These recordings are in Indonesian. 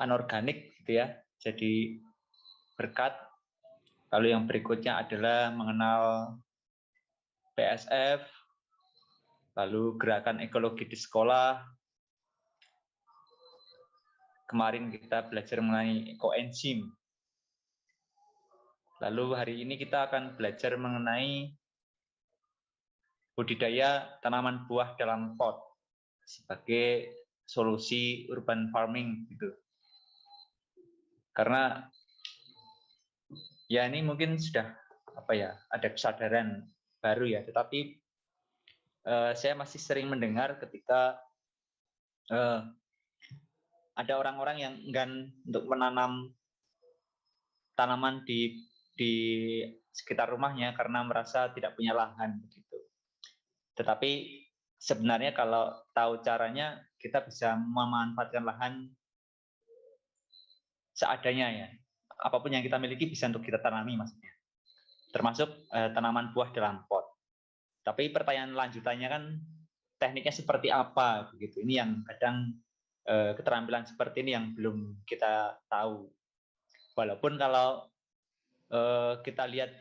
anorganik gitu ya, jadi berkat. Lalu yang berikutnya adalah mengenal PSF, lalu gerakan ekologi di sekolah. Kemarin kita belajar mengenai ekoenzim. Lalu hari ini kita akan belajar mengenai budidaya tanaman buah dalam pot sebagai solusi urban farming gitu. Karena ya ini mungkin sudah ada kesadaran baru ya, tetapi saya masih sering mendengar ketika ada orang-orang yang enggan untuk menanam tanaman di sekitar rumahnya karena merasa tidak punya lahan begitu. Tetapi sebenarnya kalau tahu caranya, kita bisa memanfaatkan lahan seadanya ya. Apapun yang kita miliki bisa untuk kita tanami maksudnya. Termasuk tanaman buah dalam pot. Tapi pertanyaan lanjutannya kan tekniknya seperti apa begitu. Ini yang kadang keterampilan seperti ini yang belum kita tahu. Walaupun kalau kita lihat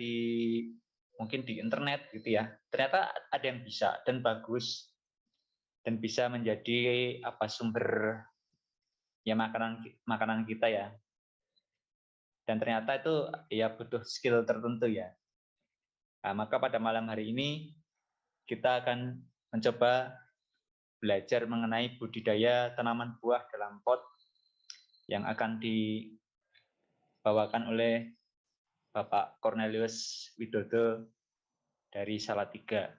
mungkin di internet gitu ya, ternyata ada yang bisa dan bagus dan bisa menjadi sumber ya makanan kita ya. Dan ternyata itu ya butuh skill tertentu ya. Nah, maka pada malam hari ini kita akan mencoba belajar mengenai budidaya tanaman buah dalam pot yang akan dibawakan oleh Bapak Cornelius Widodo dari Salatiga.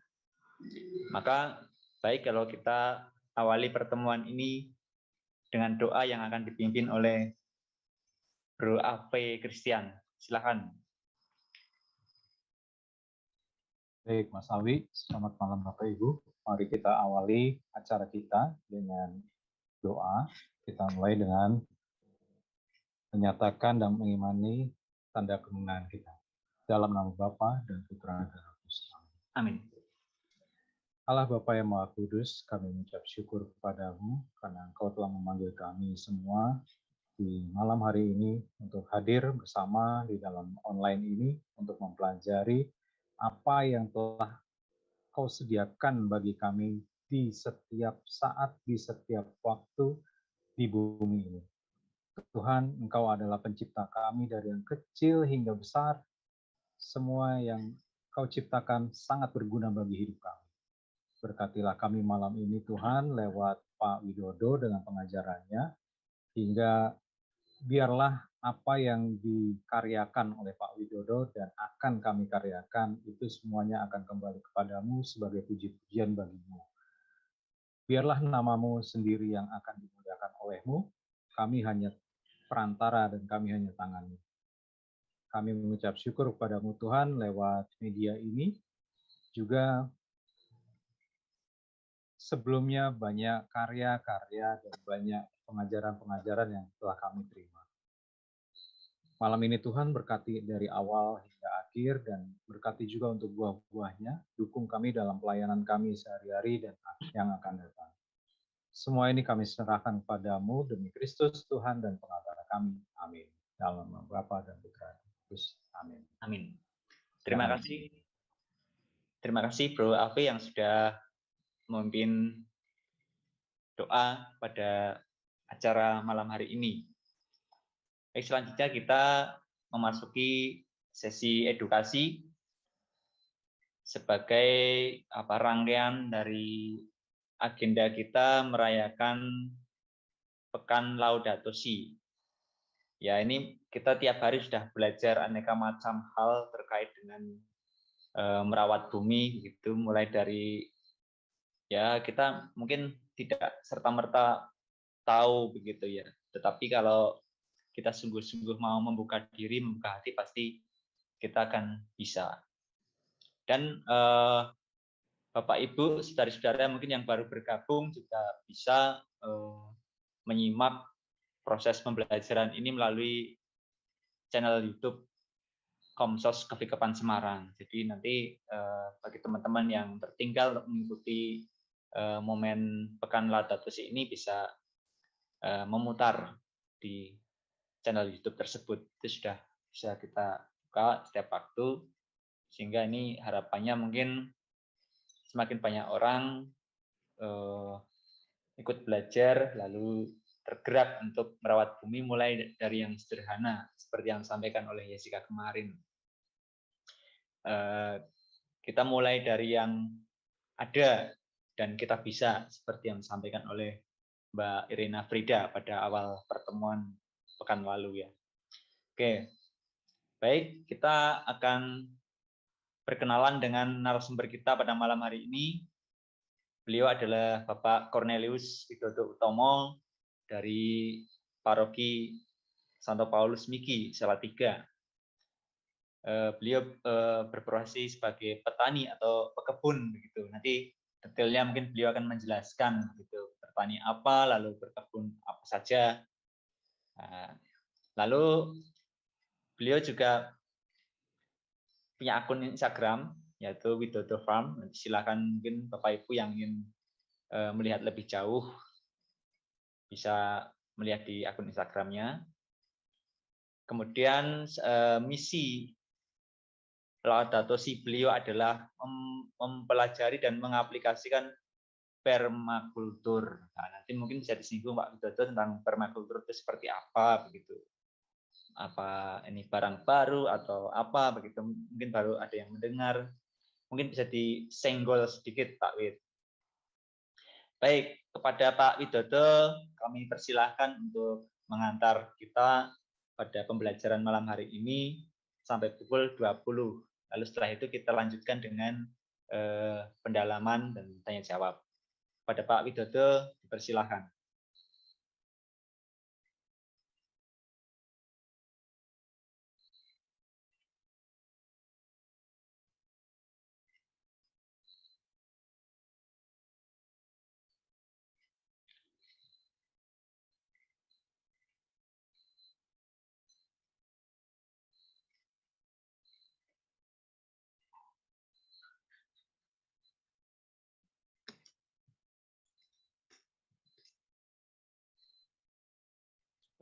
Maka baik kalau kita awali pertemuan ini dengan doa yang akan dipimpin oleh Bro A.P. Christian. Silakan. Baik, Mas Awi, selamat malam Bapak Ibu. Mari kita awali acara kita dengan doa. Kita mulai dengan menyatakan dan mengimani tanda kemenangan kita. Dalam nama Bapa dan Putra dan Roh Kudus. Amin. Allah Bapa yang Maha Kudus, kami mengucap syukur kepadamu karena Engkau telah memanggil kami semua di malam hari ini untuk hadir bersama di dalam online ini untuk mempelajari apa yang telah Kau sediakan bagi kami di setiap saat, di setiap waktu di bumi ini. Tuhan, Engkau adalah pencipta kami dari yang kecil hingga besar. Semua yang Kau ciptakan sangat berguna bagi hidup kami. Berkatilah kami malam ini Tuhan lewat Pak Widodo dengan pengajarannya, hingga biarlah apa yang dikaryakan oleh Pak Widodo dan akan kami karyakan itu semuanya akan kembali kepadamu sebagai puji-pujian bagimu. Biarlah namamu sendiri yang akan dimuliakan olehmu, kami hanya perantara dan kami hanya tanganmu. Kami mengucap syukur kepadamu Tuhan lewat media ini, juga sebelumnya banyak karya-karya dan banyak pengajaran-pengajaran yang telah kami terima. Malam ini Tuhan berkati dari awal hingga akhir dan berkati juga untuk buah-buahnya, dukung kami dalam pelayanan kami sehari-hari dan yang akan datang. Semua ini kami serahkan kepadamu demi Kristus Tuhan dan pengacara kami. Amin. Dalam nama Bapa dan Putra dan Roh Kudus. Amin. Amin. Terima kasih. Terima kasih Bro Afi yang sudah memimpin doa pada acara malam hari ini. Baik, selanjutnya kita memasuki sesi edukasi sebagai rangkaian dari agenda kita merayakan Pekan Laudato Si. Ya, ini kita tiap hari sudah belajar aneka macam hal terkait dengan merawat bumi gitu, mulai dari ya kita mungkin tidak serta-merta tahu begitu ya. Tetapi kalau kita sungguh-sungguh mau membuka diri, membuka hati, pasti kita akan bisa. Dan Bapak Ibu, saudara-saudara mungkin yang baru bergabung juga bisa menyimak proses pembelajaran ini melalui channel YouTube Komsos Kevikepan Semarang. Jadi nanti bagi teman-teman yang tertinggal untuk mengikuti momen Pekan Laudato Si ini bisa memutar di channel YouTube tersebut. Itu sudah bisa kita buka setiap waktu, sehingga ini harapannya mungkin semakin banyak orang ikut belajar, lalu tergerak untuk merawat bumi mulai dari yang sederhana, seperti yang disampaikan oleh Jessica kemarin. Kita mulai dari yang ada dan kita bisa, seperti yang disampaikan oleh Mbak Irina Frida pada awal pertemuan pekan lalu ya. Oke, baik, kita akan berkenalan dengan narasumber kita pada malam hari ini. Beliau adalah Bapak Cornelius Widodo Utomo dari Paroki Santo Paulus Miki, Salatiga. Beliau berprofesi sebagai petani atau pekebun begitu. Nanti detailnya mungkin beliau akan menjelaskan gitu, bertani apa, lalu berkebun apa saja. Lalu beliau juga punya akun Instagram yaitu Widodo Farm. Silakan mungkin Bapak Ibu yang ingin melihat lebih jauh bisa melihat di akun Instagramnya. Kemudian misi Laudato Si beliau adalah mempelajari dan mengaplikasikan permakultur. Nah, nanti mungkin bisa disinggung Pak Widodo tentang permakultur itu seperti apa begitu. Apa ini barang baru atau apa begitu, mungkin baru ada yang mendengar. Mungkin bisa disenggol sedikit Pak Wid. Baik, kepada Pak Widodo kami persilahkan untuk mengantar kita pada pembelajaran malam hari ini sampai pukul 20. Lalu setelah itu kita lanjutkan dengan pendalaman dan tanya jawab. Pada Pak Widodo dipersilahkan.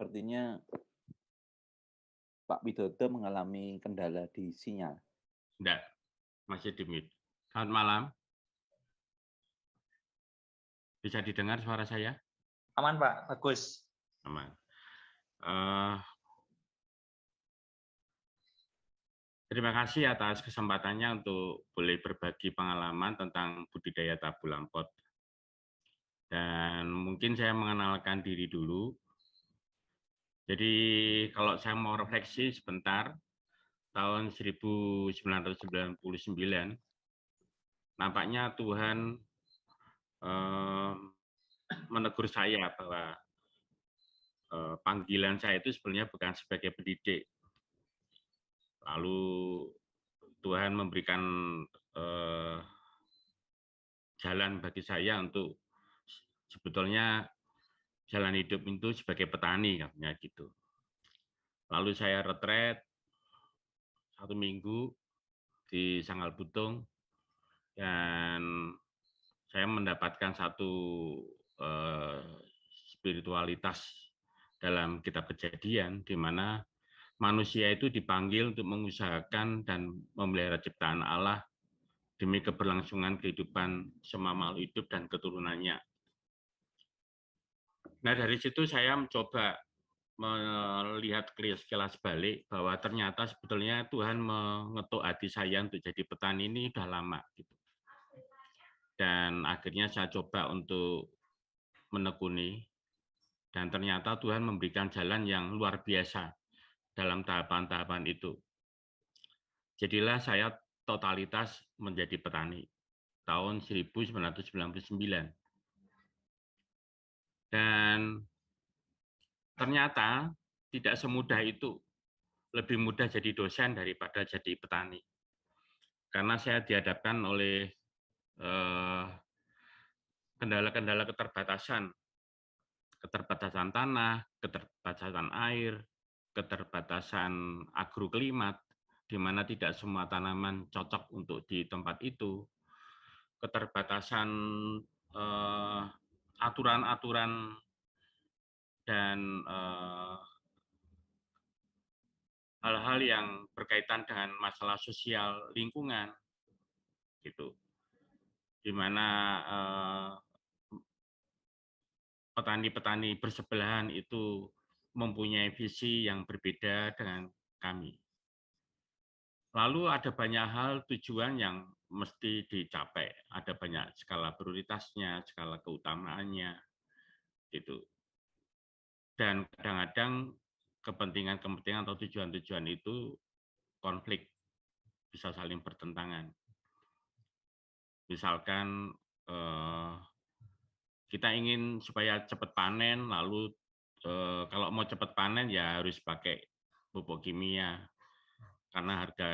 Sepertinya Pak Widodo mengalami kendala di sinyal. Enggak, masih di mute. Selamat malam. Bisa didengar suara saya? Aman Pak, bagus. Aman. Terima kasih atas kesempatannya untuk boleh berbagi pengalaman tentang budidaya tabu lampot. Dan mungkin saya mengenalkan diri dulu. Jadi kalau saya mau refleksi sebentar, tahun 1999, nampaknya Tuhan menegur saya bahwa panggilan saya itu sebenarnya bukan sebagai pendidik. Lalu Tuhan memberikan jalan bagi saya untuk sebetulnya jalan hidup itu sebagai petani, katanya gitu. Lalu saya retret 1 minggu di Sanggal Butung dan saya mendapatkan satu spiritualitas dalam kitab Kejadian di mana manusia itu dipanggil untuk mengusahakan dan memelihara ciptaan Allah demi keberlangsungan kehidupan semua makhluk hidup dan keturunannya. Nah, dari situ saya mencoba melihat sekilas balik bahwa ternyata sebetulnya Tuhan mengetuk hati saya untuk jadi petani ini sudah lama gitu. Dan akhirnya saya coba untuk menekuni dan ternyata Tuhan memberikan jalan yang luar biasa dalam tahapan-tahapan itu. Jadilah saya totalitas menjadi petani tahun 1999. Dan ternyata tidak semudah itu, lebih mudah jadi dosen daripada jadi petani. Karena saya dihadapkan oleh kendala-kendala keterbatasan tanah, keterbatasan air, keterbatasan agroklimat, di mana tidak semua tanaman cocok untuk di tempat itu, keterbatasan aturan-aturan dan hal-hal yang berkaitan dengan masalah sosial lingkungan gitu, di mana petani-petani bersebelahan itu mempunyai visi yang berbeda dengan kami. Lalu ada banyak hal tujuan yang mesti dicapai, ada banyak skala prioritasnya, skala keutamaannya, gitu. Dan kadang-kadang kepentingan-kepentingan atau tujuan-tujuan itu konflik, bisa saling bertentangan. Misalkan kita ingin supaya cepat panen, lalu kalau mau cepat panen ya harus pakai pupuk kimia karena harga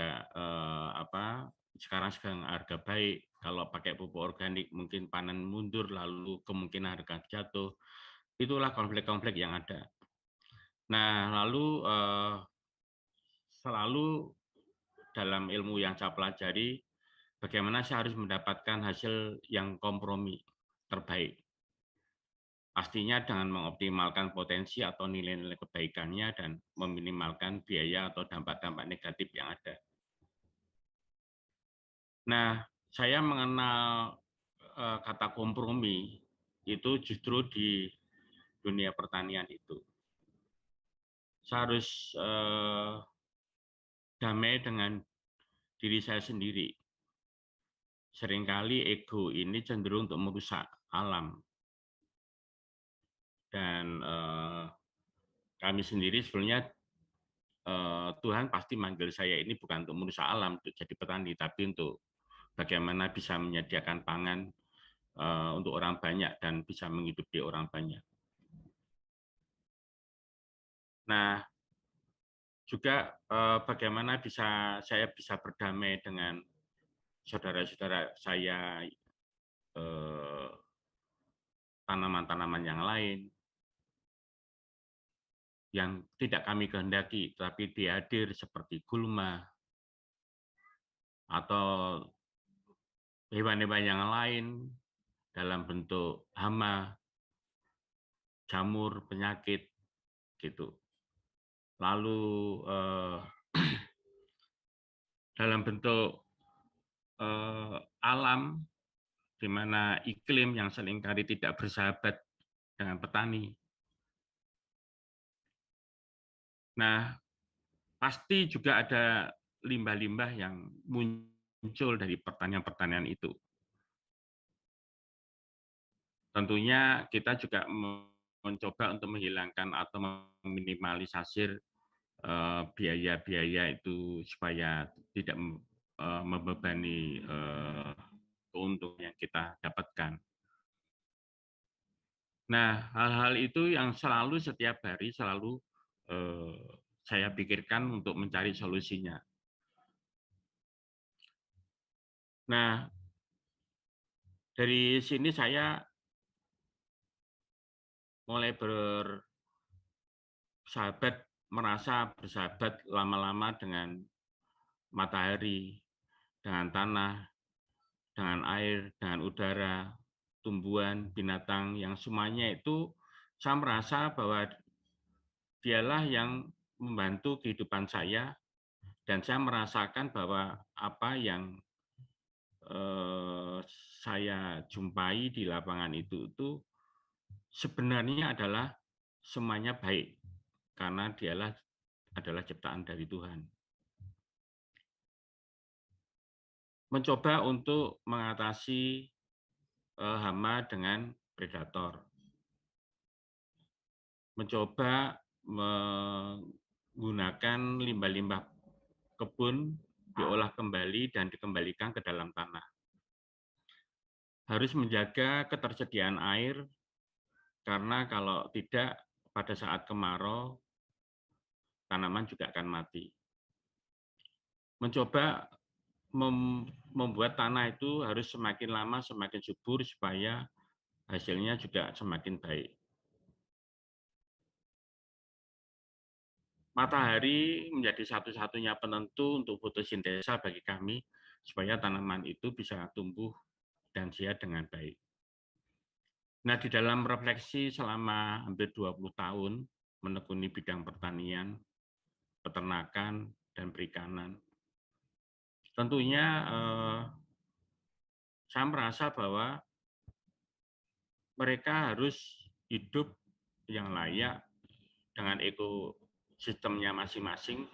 sekarang sedang harga baik. Kalau pakai pupuk organik mungkin panen mundur, lalu kemungkinan harga jatuh. Itulah konflik-konflik yang ada. Nah, lalu selalu dalam ilmu yang saya pelajari, bagaimana saya harus mendapatkan hasil yang kompromi terbaik. Pastinya dengan mengoptimalkan potensi atau nilai-nilai kebaikannya dan meminimalkan biaya atau dampak-dampak negatif yang ada. Nah, saya mengenal kata kompromi itu justru di dunia pertanian itu. Saya harus damai dengan diri saya sendiri. Seringkali ego ini cenderung untuk merusak alam. Dan kami sendiri sebenarnya Tuhan pasti manggil saya ini bukan untuk merusak alam, untuk jadi petani, tapi untuk bagaimana bisa menyediakan pangan untuk orang banyak dan bisa menghidupi orang banyak. Nah, juga bagaimana saya bisa berdamai dengan saudara-saudara saya, tanaman-tanaman yang lain, yang tidak kami kehendaki, tapi dia hadir seperti gulma, atau hewan-hewan yang lain dalam bentuk hama, jamur, penyakit, gitu. Lalu dalam bentuk alam, di mana iklim yang seringkali tidak bersahabat dengan petani. Nah, pasti juga ada limbah-limbah yang muncul dari pertanian-pertanian itu. Tentunya kita juga mencoba untuk menghilangkan atau meminimalisir biaya-biaya itu supaya tidak membebani keuntungan yang kita dapatkan. Nah, hal-hal itu yang selalu setiap hari selalu saya pikirkan untuk mencari solusinya. Nah, dari sini saya mulai merasa bersahabat lama-lama dengan matahari, dengan tanah, dengan air, dengan udara, tumbuhan, binatang, yang semuanya itu saya merasa bahwa dialah yang membantu kehidupan saya, dan saya merasakan bahwa apa yang saya jumpai di lapangan itu sebenarnya adalah semuanya baik, karena dialah adalah ciptaan dari Tuhan. Mencoba untuk mengatasi hama dengan predator. Mencoba menggunakan limbah-limbah kebun diolah kembali dan dikembalikan ke dalam tanah. Harus menjaga ketersediaan air, karena kalau tidak pada saat kemarau, tanaman juga akan mati. Mencoba membuat tanah itu harus semakin lama semakin subur supaya hasilnya juga semakin baik. Matahari menjadi satu-satunya penentu untuk fotosintesa bagi kami supaya tanaman itu bisa tumbuh dan sehat dengan baik. Nah, di dalam refleksi selama hampir 20 tahun menekuni bidang pertanian, peternakan, dan perikanan, tentunya saya merasa bahwa mereka harus hidup yang layak dengan ekosistemnya masing-masing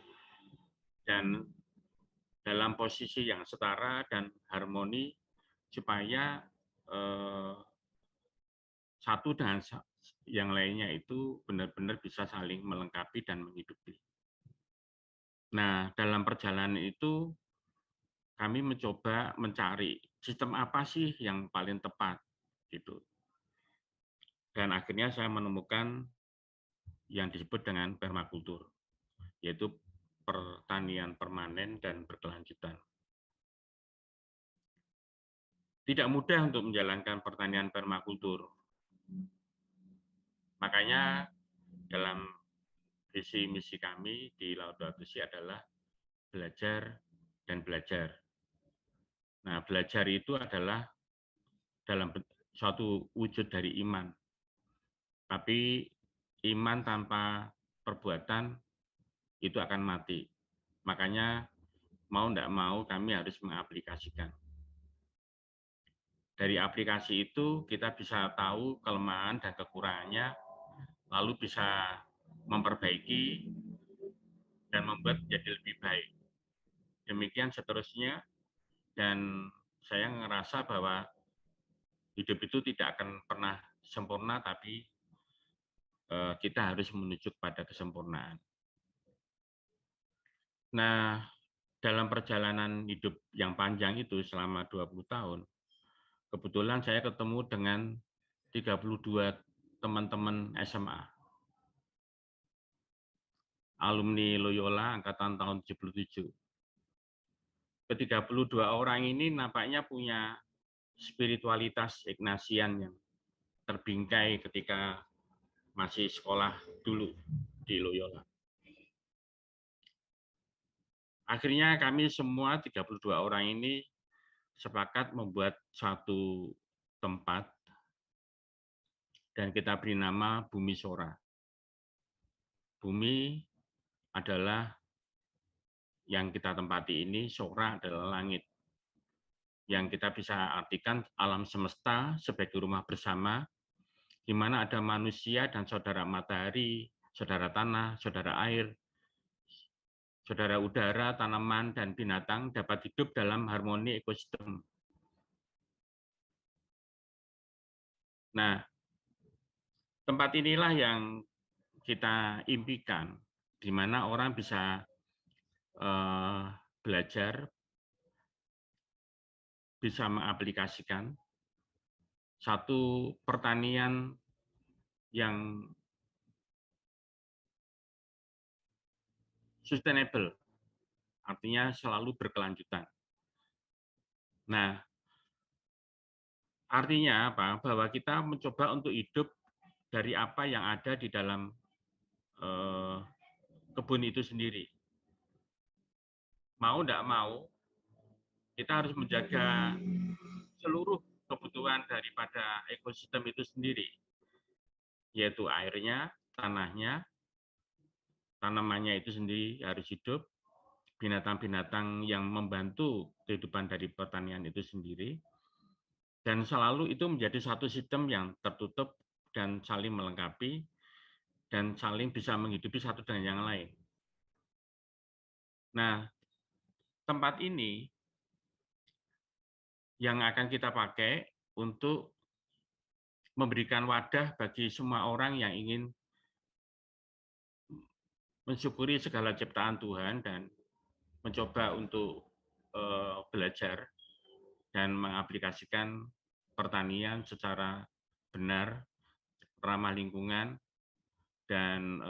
dan dalam posisi yang setara dan harmoni supaya satu dengan yang lainnya itu benar-benar bisa saling melengkapi dan menghidupi. Nah, dalam perjalanan itu kami mencoba mencari sistem apa sih yang paling tepat gitu. Dan akhirnya saya menemukan yang disebut dengan permakultur, yaitu pertanian permanen dan berkelanjutan. Tidak mudah untuk menjalankan pertanian permakultur. Makanya dalam visi misi kami di Laudato Si adalah belajar dan belajar. Nah, belajar itu adalah dalam suatu wujud dari iman. Tapi iman tanpa perbuatan itu akan mati. Makanya mau tidak mau kami harus mengaplikasikan. Dari aplikasi itu kita bisa tahu kelemahan dan kekurangannya, lalu bisa memperbaiki dan membuat menjadi lebih baik. Demikian seterusnya, dan saya ngerasa bahwa hidup itu tidak akan pernah sempurna, tapi kita harus menuju pada kesempurnaan. Nah, dalam perjalanan hidup yang panjang itu selama 20 tahun, kebetulan saya ketemu dengan 32 teman-teman SMA. Alumni Loyola angkatan tahun 77. Ke-32 orang ini nampaknya punya spiritualitas Ignatian yang terbingkai ketika masih sekolah dulu di Loyola. Akhirnya kami semua 32 orang ini sepakat membuat satu tempat dan kita beri nama Bumi Sora. Bumi adalah yang kita tempati ini, Sora adalah langit. Yang kita bisa artikan alam semesta sebagai rumah bersama, di mana ada manusia dan saudara matahari, saudara tanah, saudara air, saudara udara, tanaman, dan binatang dapat hidup dalam harmoni ekosistem. Nah, tempat inilah yang kita impikan, di mana orang bisa belajar, bisa mengaplikasikan satu pertanian yang sustainable, artinya selalu berkelanjutan. Nah, artinya apa? Bahwa kita mencoba untuk hidup dari apa yang ada di dalam kebun itu sendiri. Mau tidak mau, kita harus menjaga seluruh kebutuhan daripada ekosistem itu sendiri, yaitu airnya, tanahnya, tanamannya itu sendiri harus hidup, binatang-binatang yang membantu kehidupan dari pertanian itu sendiri, dan selalu itu menjadi satu sistem yang tertutup dan saling melengkapi, dan saling bisa menghidupi satu dengan yang lain. Nah, tempat ini yang akan kita pakai untuk memberikan wadah bagi semua orang yang ingin mensyukuri segala ciptaan Tuhan dan mencoba untuk belajar dan mengaplikasikan pertanian secara benar, ramah lingkungan, dan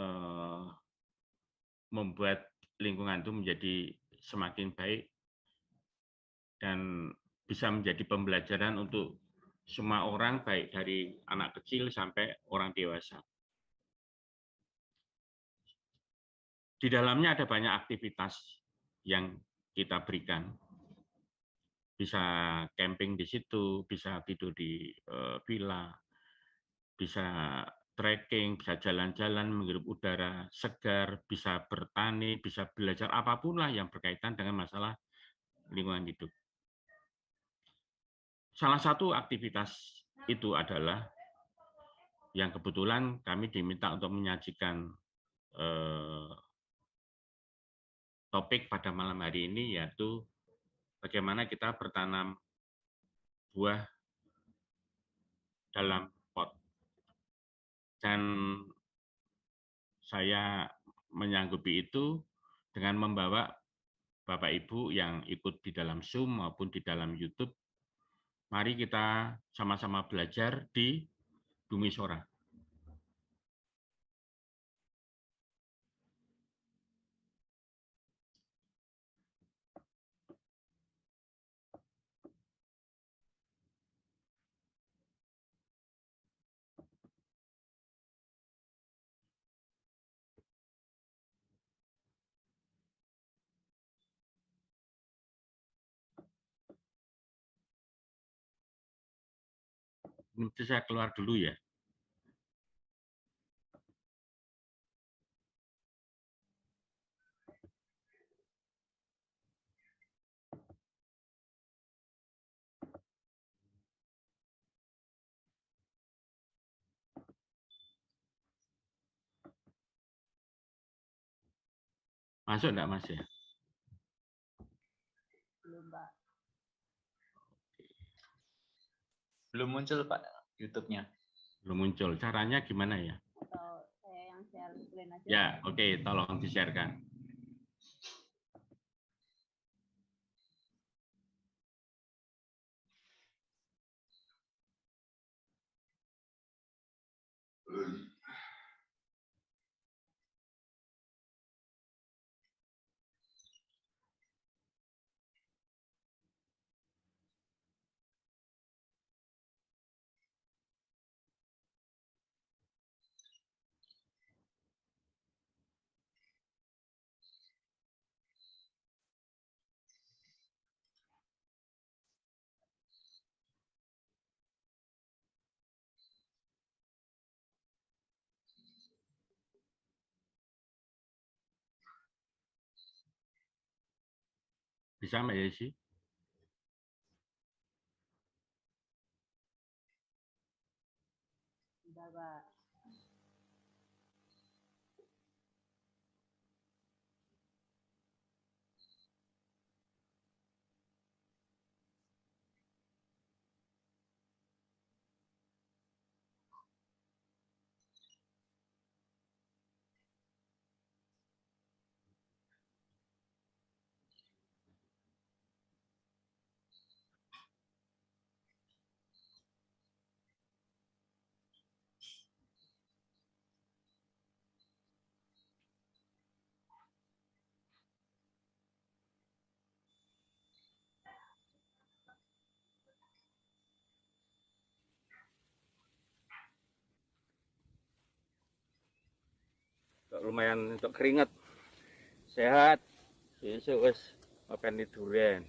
membuat lingkungan itu menjadi semakin baik dan bisa menjadi pembelajaran untuk semua orang, baik dari anak kecil sampai orang dewasa. Di dalamnya ada banyak aktivitas yang kita berikan. Bisa camping di situ, bisa tidur di villa, bisa trekking, bisa jalan-jalan, menghirup udara segar, bisa bertani, bisa belajar apapun lah yang berkaitan dengan masalah lingkungan hidup. Salah satu aktivitas itu adalah yang kebetulan kami diminta untuk menyajikan topik pada malam hari ini, yaitu bagaimana kita bertanam buah dalam pot. Dan saya menyanggupi itu dengan membawa Bapak Ibu yang ikut di dalam Zoom maupun di dalam YouTube. Mari kita sama-sama belajar di Bumi Sora. Nanti saya keluar dulu ya. Masuk enggak, Mas ya? Belum, Pak. Belum muncul, Pak, YouTube-nya. Belum muncul. Caranya gimana ya? Atau saya yang share screen aja? Ya, oke, tolong di-share-kan. Bisa, Mbak Yesi? Sudah, Pak. Lumayan untuk keringat. Sehat. Besok wis makan di durian.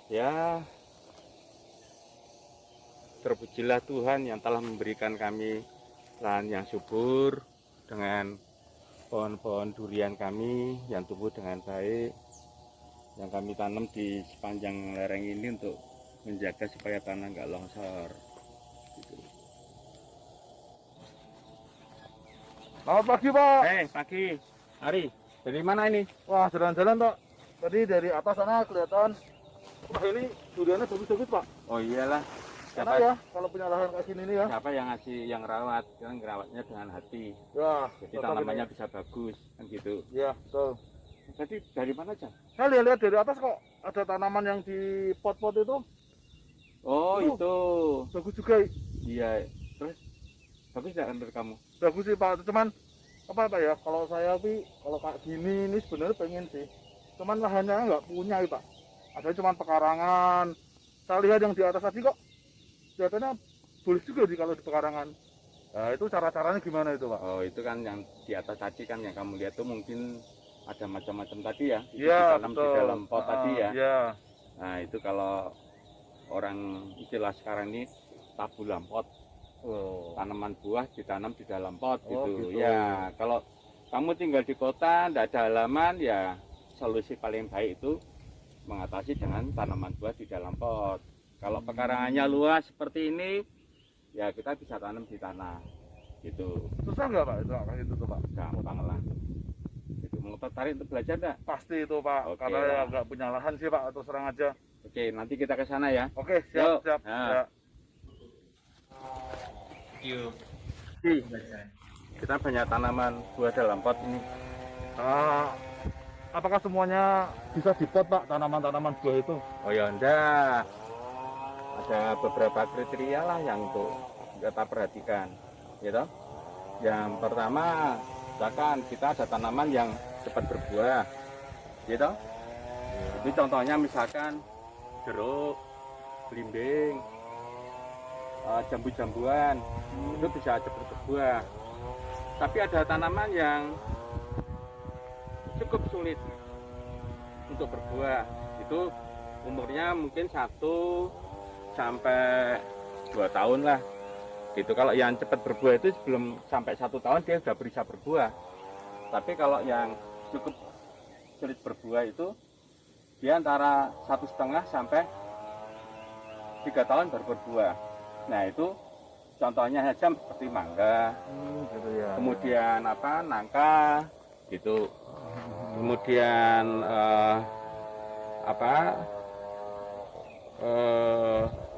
Ya, terpujilah Tuhan yang telah memberikan kami lahan yang subur dengan pohon-pohon durian kami yang tumbuh dengan baik, yang kami tanam di sepanjang lereng ini untuk menjaga supaya tanah nggak longsor. Gitu. Selamat pagi, Pak. Pagi. Hari. Dari mana ini? Wah, jalan-jalan, Pak. Tadi dari atas sana kelihatan. Wah, ini duriannya bagus-bagus, Pak. Oh iyalah. Enak ya kalau punya lahan kayak gini nih ya. Siapa yang ngasih, yang rawat, kan ngerawatnya dengan hati. Ya, Jadi cocok tanamannya ini. bisa bagus, kan gitu. Ya, betul. Jadi dari mana, Cang? Saya lihat-lihat dari atas kok ada tanaman yang di pot-pot itu. Oh, itu. Bagus juga. Iya. Terus bagus nggak menurut kamu? Bagus sih, Pak. Cuman apa ya? Kalau saya kalau kayak gini ini sebenarnya pengen sih. Cuman lahannya nggak punya, Pak. Ada cuman pekarangan. Saya lihat yang di atas tadi kok kelihatannya boleh juga sih kalau di pekarangan. Nah, itu cara-caranya gimana itu, Pak? Oh, itu kan yang di atas tadi kan yang kamu lihat tuh mungkin ada macam-macam tadi ya. Itu Iya, ditanam di betul. dalam pot tadi ya. Iya. Nah, itu kalau orang istilah sekarang ini tabu lampot. Oh. Tanaman buah ditanam di dalam pot Oh, gitu. gitu. Ya, kalau kamu tinggal di kota, tidak ada halaman, ya solusi paling baik itu mengatasi dengan tanaman buah di dalam pot. Kalau pekarangannya luas seperti ini, ya kita bisa tanam di tanah. Gitu. Susah nggak Pak itu kayak gitu tuh Pak? Gampang lah. Itu mau tertarik untuk belajar enggak? Pasti itu Pak, Oke karena ya lah. nggak punya lahan sih Pak, terus terang aja. Oke, nanti kita ke sana ya. Oke, siap, Yuk. siap. Nah. Ya. Yuk. Di, kita banyak tanaman buah dalam pot ini. Ah, apakah semuanya bisa dipot Pak, tanaman-tanaman buah itu? Oh ya enggak. Ada beberapa kriteria lah yang untuk kita perhatikan. Gitu. Yang pertama, misalkan kita ada tanaman yang cepat berbuah. Gitu. Itu contohnya misalkan jeruk, belimbing, jambu-jambuan, itu bisa cepat berbuah. Tapi ada tanaman yang cukup sulit untuk berbuah. Itu umurnya mungkin 1 sampai 2 tahun lah. Gitu. Kalau yang cepat berbuah itu sebelum sampai 1 tahun dia sudah bisa berbuah. Tapi kalau yang cukup sulit berbuah itu dia antara 1,5 sampai 3 tahun baru berbuah. Nah itu contohnya saja seperti mangga, Gitu ya. kemudian apa nangka, gitu. Kemudian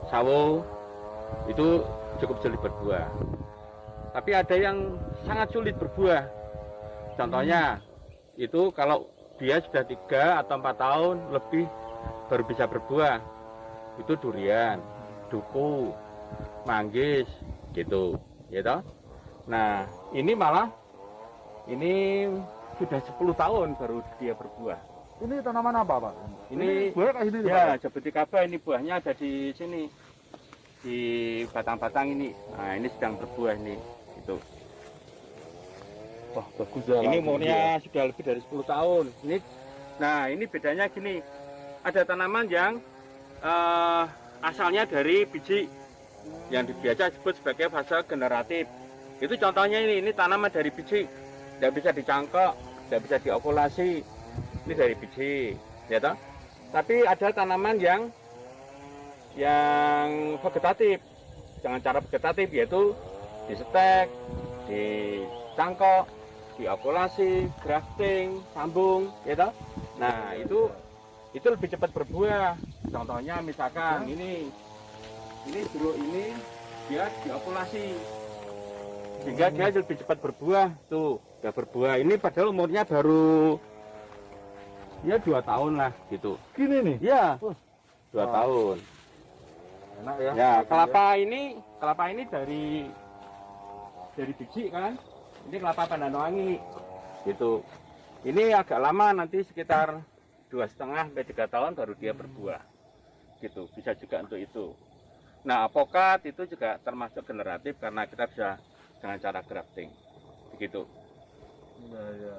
sawo itu cukup sulit berbuah. Tapi ada yang sangat sulit berbuah. Contohnya itu kalau dia sudah 3 atau 4 tahun lebih baru bisa berbuah. Itu durian, duku, manggis, gitu. Gitu. Nah, ini malah ini sudah 10 tahun baru dia berbuah. Ini tanaman apa Pak? Ini buahnya kayak gini Pak? Ya, jabuticaba ini buahnya ada di sini. Di batang-batang ini. Nah, ini sedang berbuah nih. Itu. Wah, bagus ya. Ini umurnya sudah lebih dari 10 tahun. Nah, ini bedanya gini. Ada tanaman yang asalnya dari biji yang biasa disebut sebagai fase generatif. Itu contohnya ini tanaman dari biji. Tidak bisa dicangkok, tidak bisa diokulasi. Ini dari biji, ya toh? Tapi ada tanaman yang vegetatif. Dengan cara vegetatif yaitu disetek, dicangkok, diokulasi, grafting, sambung, ya toh? Nah, itu lebih cepat berbuah. Contohnya misalkan ini jeruk ini dia diokulasi sehingga dia lebih cepat berbuah. Tuh, udah berbuah. Ini padahal umurnya baru ya 2 tahun lah gitu. Gini nih. Ya, 2 Wah. tahun. Enak ya. Ya, kelapa ini dari biji kan. Ini kelapa pandan wangi. Gitu. Ini agak lama, nanti sekitar 2,5 sampai 3 tahun baru dia berbuah. Gitu. Bisa juga untuk itu. Nah, apokat itu juga termasuk generatif karena kita bisa dengan cara grafting. Begitu. Ya.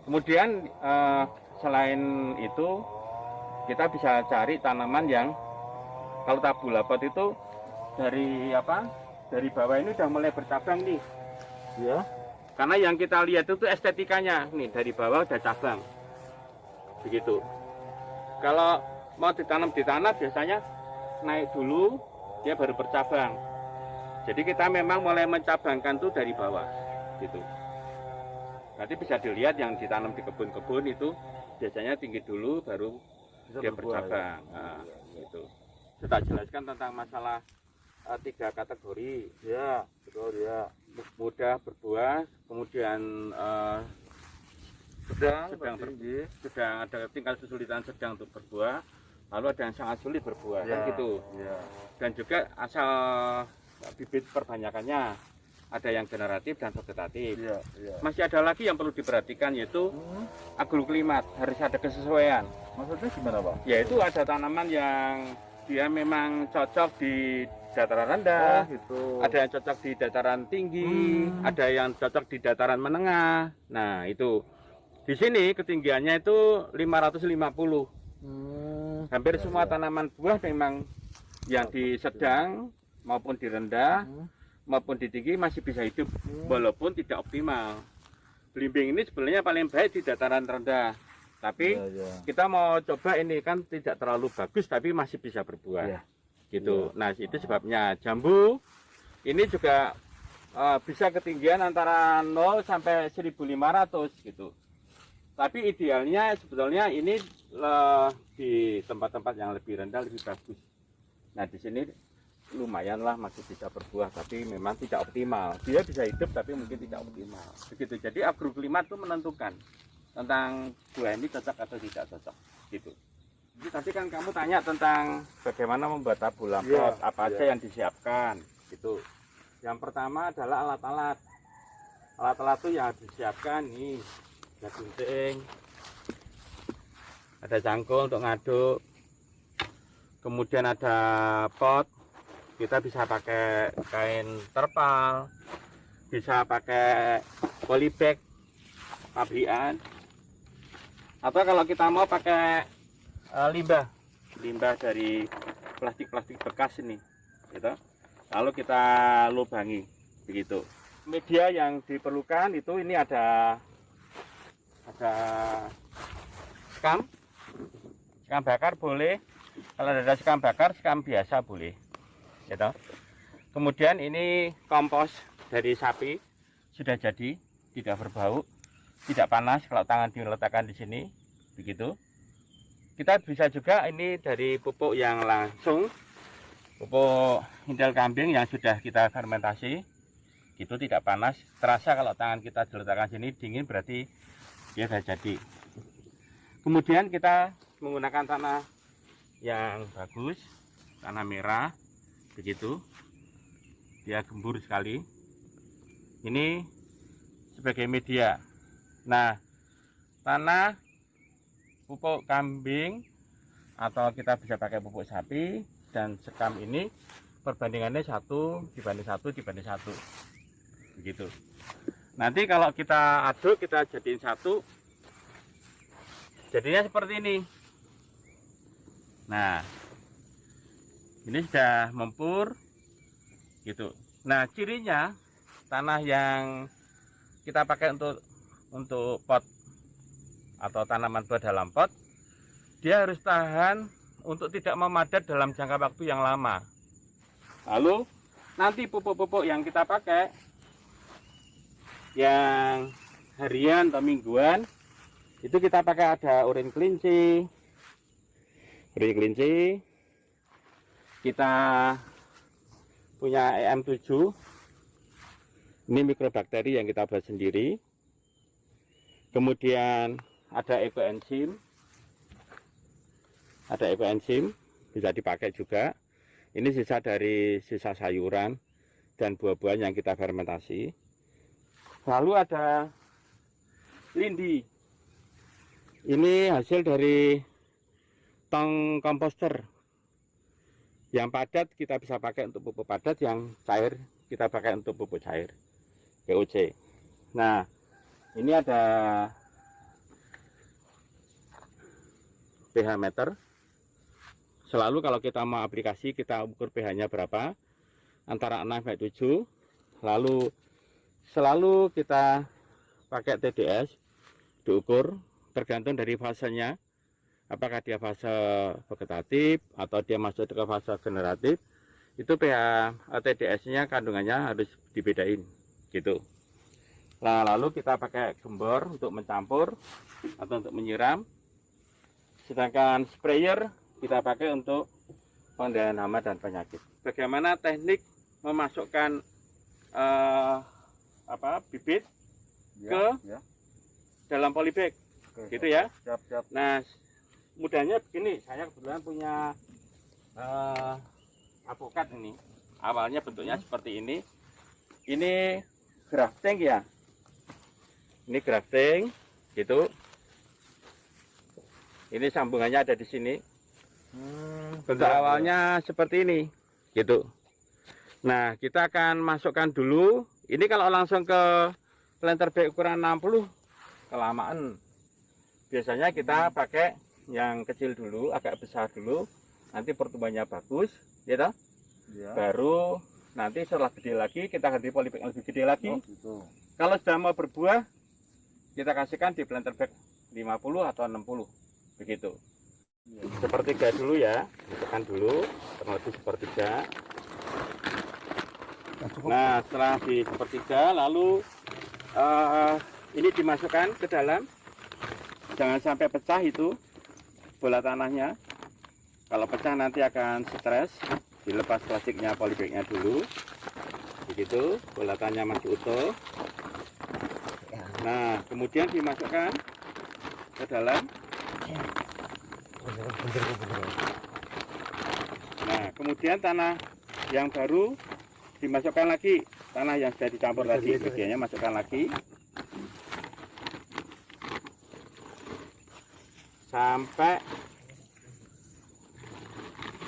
Kemudian selain itu kita bisa cari tanaman yang kalau tabula pot itu dari bawah ini udah mulai bercabang nih. Ya. Karena yang kita lihat itu estetikanya nih, dari bawah udah cabang. Begitu. Kalau mau ditanam di tanah biasanya naik dulu dia baru bercabang. Jadi kita memang mulai mencabangkan tuh dari bawah gitu. Nanti bisa dilihat yang ditanam di kebun-kebun itu biasanya tinggi dulu baru Bisa dia berbuah, bercabang. Nah, gitu. Kita jelaskan tentang masalah 3 kategori. Ya, betul ya. Mudah berbuah, kemudian sedang ada tingkat kesulitan sedang untuk berbuah, lalu ada yang sangat sulit berbuah, kan gitu. Ya. Dan juga asal bibit perbanyakannya, ada yang generatif dan vegetatif. Ya. Masih ada lagi yang perlu diperhatikan yaitu agroklimat, harus ada kesesuaian. Maksudnya gimana Pak? Yaitu ada tanaman yang dia memang cocok di dataran rendah, gitu. ada yang cocok di dataran tinggi, ada yang cocok di dataran menengah. Nah, itu di sini ketinggiannya itu 550. Hampir semua tanaman buah memang yang di sedang maupun di rendah maupun di tinggi masih bisa hidup walaupun tidak optimal. Belimbing ini sebenarnya paling baik di dataran rendah. Tapi kita mau coba ini kan tidak terlalu bagus tapi masih bisa berbuah. Gitu. Nah, itu sebabnya jambu ini juga bisa ketinggian antara 0 sampai 1.500 gitu. Tapi idealnya sebetulnya ini di tempat-tempat yang lebih rendah lebih bagus. Nah, di sini lumayan lah masih bisa berbuah tapi memang tidak optimal. Dia bisa hidup tapi mungkin tidak optimal. Begitu. Jadi agroklimat itu menentukan tentang buah ini cocok atau tidak cocok gitu. Jadi tadi kan kamu tanya tentang bagaimana membuat tabul lampot, apa aja yang disiapkan gitu. Yang pertama adalah alat-alat. Alat-alat itu yang disiapkan nih, ada gunting, ada cangkul untuk ngaduk, kemudian ada pot. Kita bisa pakai kain terpal, bisa pakai polybag pabrikan, atau kalau kita mau pakai limbah dari plastik bekas ini, gitu. Lalu kita lubangi, begitu. Media yang diperlukan itu ini ada sekam bakar boleh, kalau ada sekam bakar, sekam biasa boleh. Gitu. Kemudian ini kompos dari sapi sudah jadi, tidak berbau, tidak panas kalau tangan diletakkan di sini, begitu. Kita bisa juga ini dari pupuk yang langsung, pupuk intel kambing yang sudah kita fermentasi, itu tidak panas, terasa kalau tangan kita diletakkan sini dingin berarti dia sudah jadi. Kemudian kita menggunakan tanah yang bagus, tanah merah. Begitu, dia gembur sekali. Ini sebagai media. Nah, tanah pupuk kambing atau kita bisa pakai pupuk sapi dan sekam ini perbandingannya 1 dibanding 1 dibanding 1. Begitu. Nanti kalau kita aduk, kita jadiin satu, jadinya seperti ini. Nah, ini sudah mempur gitu. Nah, cirinya tanah yang kita pakai untuk pot atau tanaman buah dalam pot, dia harus tahan untuk tidak memadat dalam jangka waktu yang lama. Lalu nanti pupuk-pupuk yang kita pakai yang harian atau mingguan itu kita pakai ada urin kelinci. Kita punya EM7, ini mikrobakteri yang kita buat sendiri. Kemudian ada ekoenzim, bisa dipakai juga. Ini sisa dari sisa sayuran dan buah-buahan yang kita fermentasi. Lalu ada lindi, ini hasil dari tong komposter. Yang padat kita bisa pakai untuk pupuk padat, yang cair kita pakai untuk pupuk cair, POC. Nah, ini ada pH meter. Selalu kalau kita mau aplikasi, kita ukur pH-nya berapa, antara 6 sampai 7. Lalu selalu kita pakai TDS, diukur tergantung dari fasenya. Apakah dia fase vegetatif atau dia masuk ke fase generatif, itu pH TDS-nya kandungannya harus dibedain gitu. Nah, lalu kita pakai gembor untuk mencampur atau untuk menyiram. Sedangkan sprayer kita pakai untuk pengendalian hama dan penyakit. Bagaimana teknik memasukkan bibit ke dalam polybag, gitu ya. Siap. Nah, mudahnya begini, saya kebetulan punya apokat ini. Awalnya bentuknya seperti ini. Ini grafting ya. Ini grafting, gitu. Ini sambungannya ada di sini. Bentuk awalnya seperti ini, gitu. Nah, kita akan masukkan dulu. Ini kalau langsung ke planter bag ukuran 60 kelamaan. Biasanya kita pakai yang kecil dulu, agak besar dulu, nanti pertumbuhannya bagus, ya toh? Ya. Baru nanti setelah gede lagi kita ganti polybag yang lebih gede lagi. Oh, gitu. Kalau sudah mau berbuah, kita kasihkan di planter bag 50 atau 60 begitu. Sepertiga dulu ya, tekan dulu, kurang lebih sepertiga. Nah, setelah di sepertiga, lalu ini dimasukkan ke dalam. Jangan sampai pecah itu bola tanahnya. Kalau pecah nanti akan stres. Dilepas plastiknya, polybagnya dulu. Begitu, bola tanahnya masih utuh. Nah, kemudian dimasukkan ke dalam. Nah, kemudian tanah yang baru dimasukkan lagi, tanah yang sudah dicampur tadi, bagiannya masukkan lagi sampai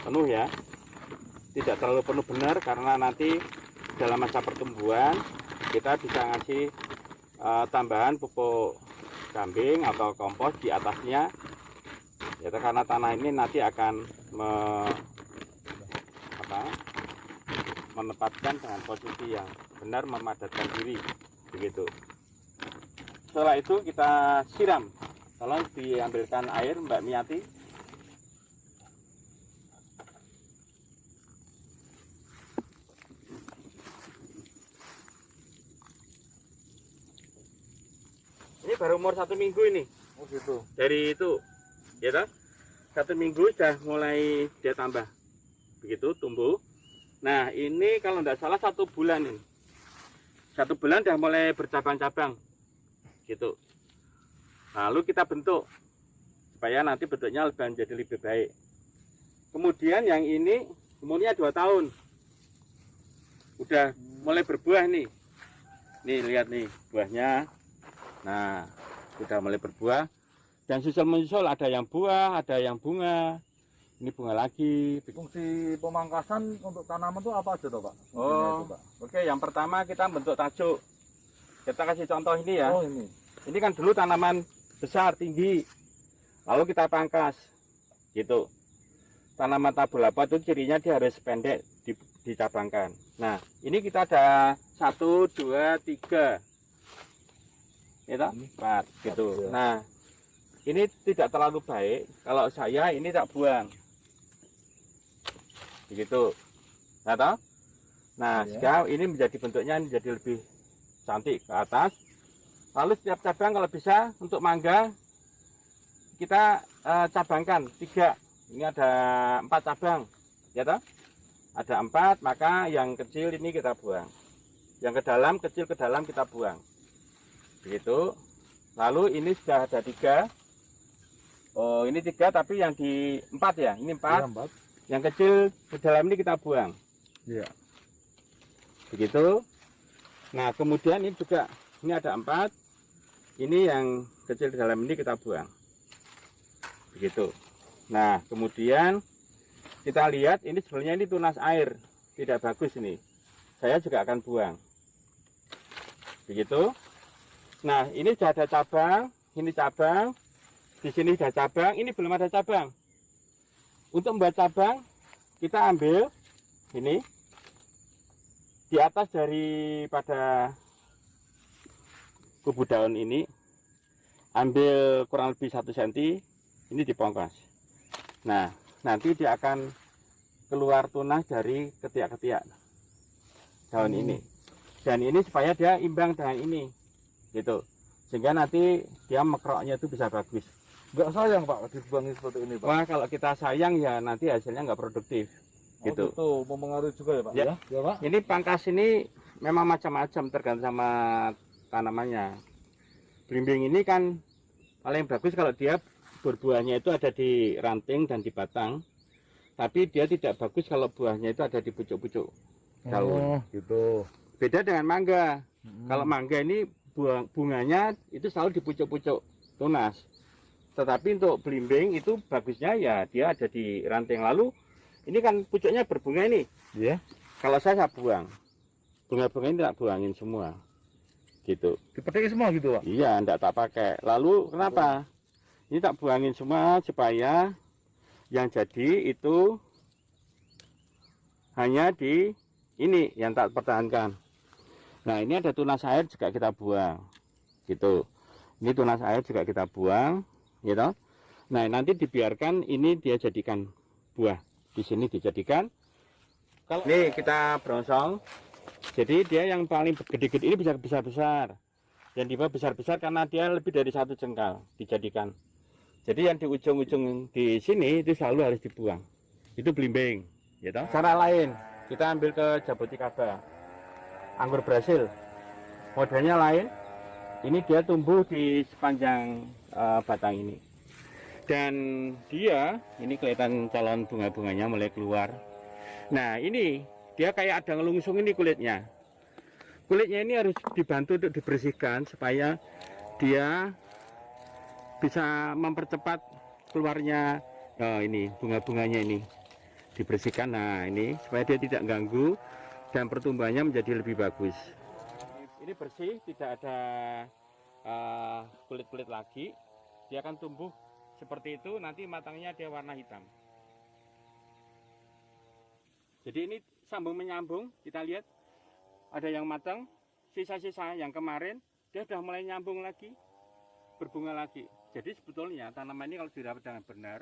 penuh ya, tidak terlalu penuh benar karena nanti dalam masa pertumbuhan kita bisa ngasih tambahan pupuk kambing atau kompos di atasnya. Ya, karena tanah ini nanti akan menempatkan dengan posisi yang benar, memadatkan diri begitu. Setelah itu kita siram. Tolong diambilkan air Mbak Miati. Ini baru umur 1 minggu ini. Oh, gitu. Dari itu ya toh, 1 minggu sudah mulai dia tambah begitu, tumbuh. Nah, ini kalau tidak salah 1 bulan ini. 1 bulan sudah mulai bercabang-cabang gitu. Lalu kita bentuk supaya nanti bentuknya menjadi lebih baik. Kemudian yang ini umurnya 2 tahun. Udah mulai berbuah nih. Nih lihat nih buahnya. Nah, sudah mulai berbuah. Dan susul-menyusul, ada yang buah, ada yang bunga. Ini bunga lagi. Fungsi pemangkasan untuk tanaman itu apa aja toh, Pak? Oh, oke. Yang pertama kita bentuk tajuk. Kita kasih contoh ini ya. Oh, ini. Ini kan dulu tanaman besar, tinggi. Lalu kita pangkas. Gitu. Tanaman tabul apa itu cirinya dia harus pendek, dicabangkan. Nah, ini kita ada 1, 2, 3. Itu 4 gitu. Nah, ini tidak terlalu baik. Kalau saya ini tak buang. Begitu. Nah, toh? Nah, sekarang ini menjadi bentuknya menjadi lebih cantik ke atas. Lalu setiap cabang kalau bisa untuk mangga kita cabangkan 3. Ini ada 4 cabang, ya toh? Ada 4, maka yang kecil ini kita buang. Yang ke dalam, kecil ke dalam kita buang. Begitu. Lalu ini sudah ada 3. Oh, ini 3 tapi yang di 4 ya. Ini 4. Ya, 4. Yang kecil ke dalam ini kita buang. Iya. Begitu. Nah, kemudian ini juga ini ada 4. Ini yang kecil di dalam ini kita buang. Begitu. Nah, kemudian kita lihat ini sebenarnya ini tunas air, tidak bagus ini. Saya juga akan buang. Begitu. Nah, ini sudah ada cabang, ini cabang. Di sini sudah cabang, ini belum ada cabang. Untuk membuat cabang, kita ambil ini di atas daripada kubu daun ini, ambil kurang lebih 1 cm, ini dipongkas. Nah, nanti dia akan keluar tunas dari ketiak-ketiak daun ini. Dan ini supaya dia imbang dengan ini, gitu. Sehingga nanti dia mekroknya itu bisa bagus. Nggak sayang, Pak, dibuang seperti ini, Pak? Wah, kalau kita sayang ya nanti hasilnya nggak produktif. Gitu. Itu mempengaruhi juga ya, Pak? Ya. Ya, Pak. Ini pangkas ini memang macam-macam tergantung sama tanamannya. Belimbing ini kan paling bagus kalau dia berbuahnya itu ada di ranting dan di batang. Tapi dia tidak bagus kalau buahnya itu ada di pucuk-pucuk daun. Gitu. Beda dengan mangga. Kalau mangga ini bunganya itu selalu di pucuk-pucuk tunas. Tetapi untuk belimbing itu bagusnya ya dia ada di ranting. Lalu ini kan pucuknya berbunga ini. Iya. Kalau saya buang. Bunga-bunga ini tak buangin semua. Gitu. Dipetik semua gitu, Pak? Iya, enggak tak pakai. Lalu kenapa? Ini tak buangin semua supaya yang jadi itu hanya di ini yang tak pertahankan. Nah, ini ada tunas air juga kita buang, gitu. Ini tunas air juga kita buang, gitu. Nah, nanti dibiarkan ini dia jadikan buah. Di sini dijadikan. Kalau ini kita berongsong, jadi dia yang paling gede-gede ini bisa besar-besar. Yang di bawah besar-besar karena dia lebih dari 1 jengkal dijadikan. Jadi yang di ujung-ujung di sini itu selalu harus dibuang. Itu belimbing, gitu. Cara lain, kita ambil ke Jaboticaba, anggur Brasil. Modelnya lain. Ini dia tumbuh di sepanjang batang ini. Dan dia, ini kelihatan calon bunga-bunganya mulai keluar. Nah, ini dia kayak ada ngelungsung ini kulitnya. Kulitnya ini harus dibantu untuk dibersihkan supaya dia bisa mempercepat keluarnya ini bunga-bunganya ini. Dibersihkan, nah ini supaya dia tidak ganggu dan pertumbuhannya menjadi lebih bagus. Ini bersih, tidak ada kulit-kulit lagi. Dia akan tumbuh seperti itu, nanti matangnya dia warna hitam. Jadi ini sambung menyambung, kita lihat ada yang matang, sisa-sisa yang kemarin dia sudah mulai nyambung lagi, berbunga lagi. Jadi sebetulnya tanaman ini kalau dirawat dengan benar,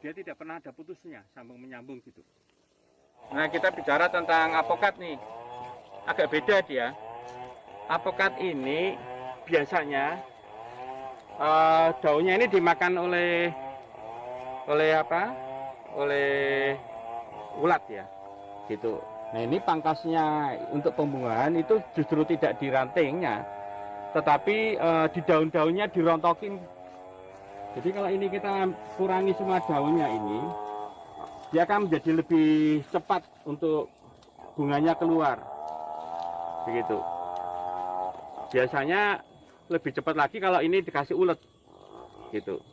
dia tidak pernah ada putusnya, sambung menyambung gitu. Nah, kita bicara tentang apokat nih, agak beda dia. Apokat ini biasanya daunnya ini dimakan oleh ulat ya, gitu. Nah, ini pangkasnya untuk pembungaan itu justru tidak di rantingnya, tetapi di daun-daunnya dirontokin. Jadi kalau ini kita kurangi semua daunnya ini, dia akan menjadi lebih cepat untuk bunganya keluar, begitu. Biasanya lebih cepat lagi kalau ini dikasih ulet, gitu.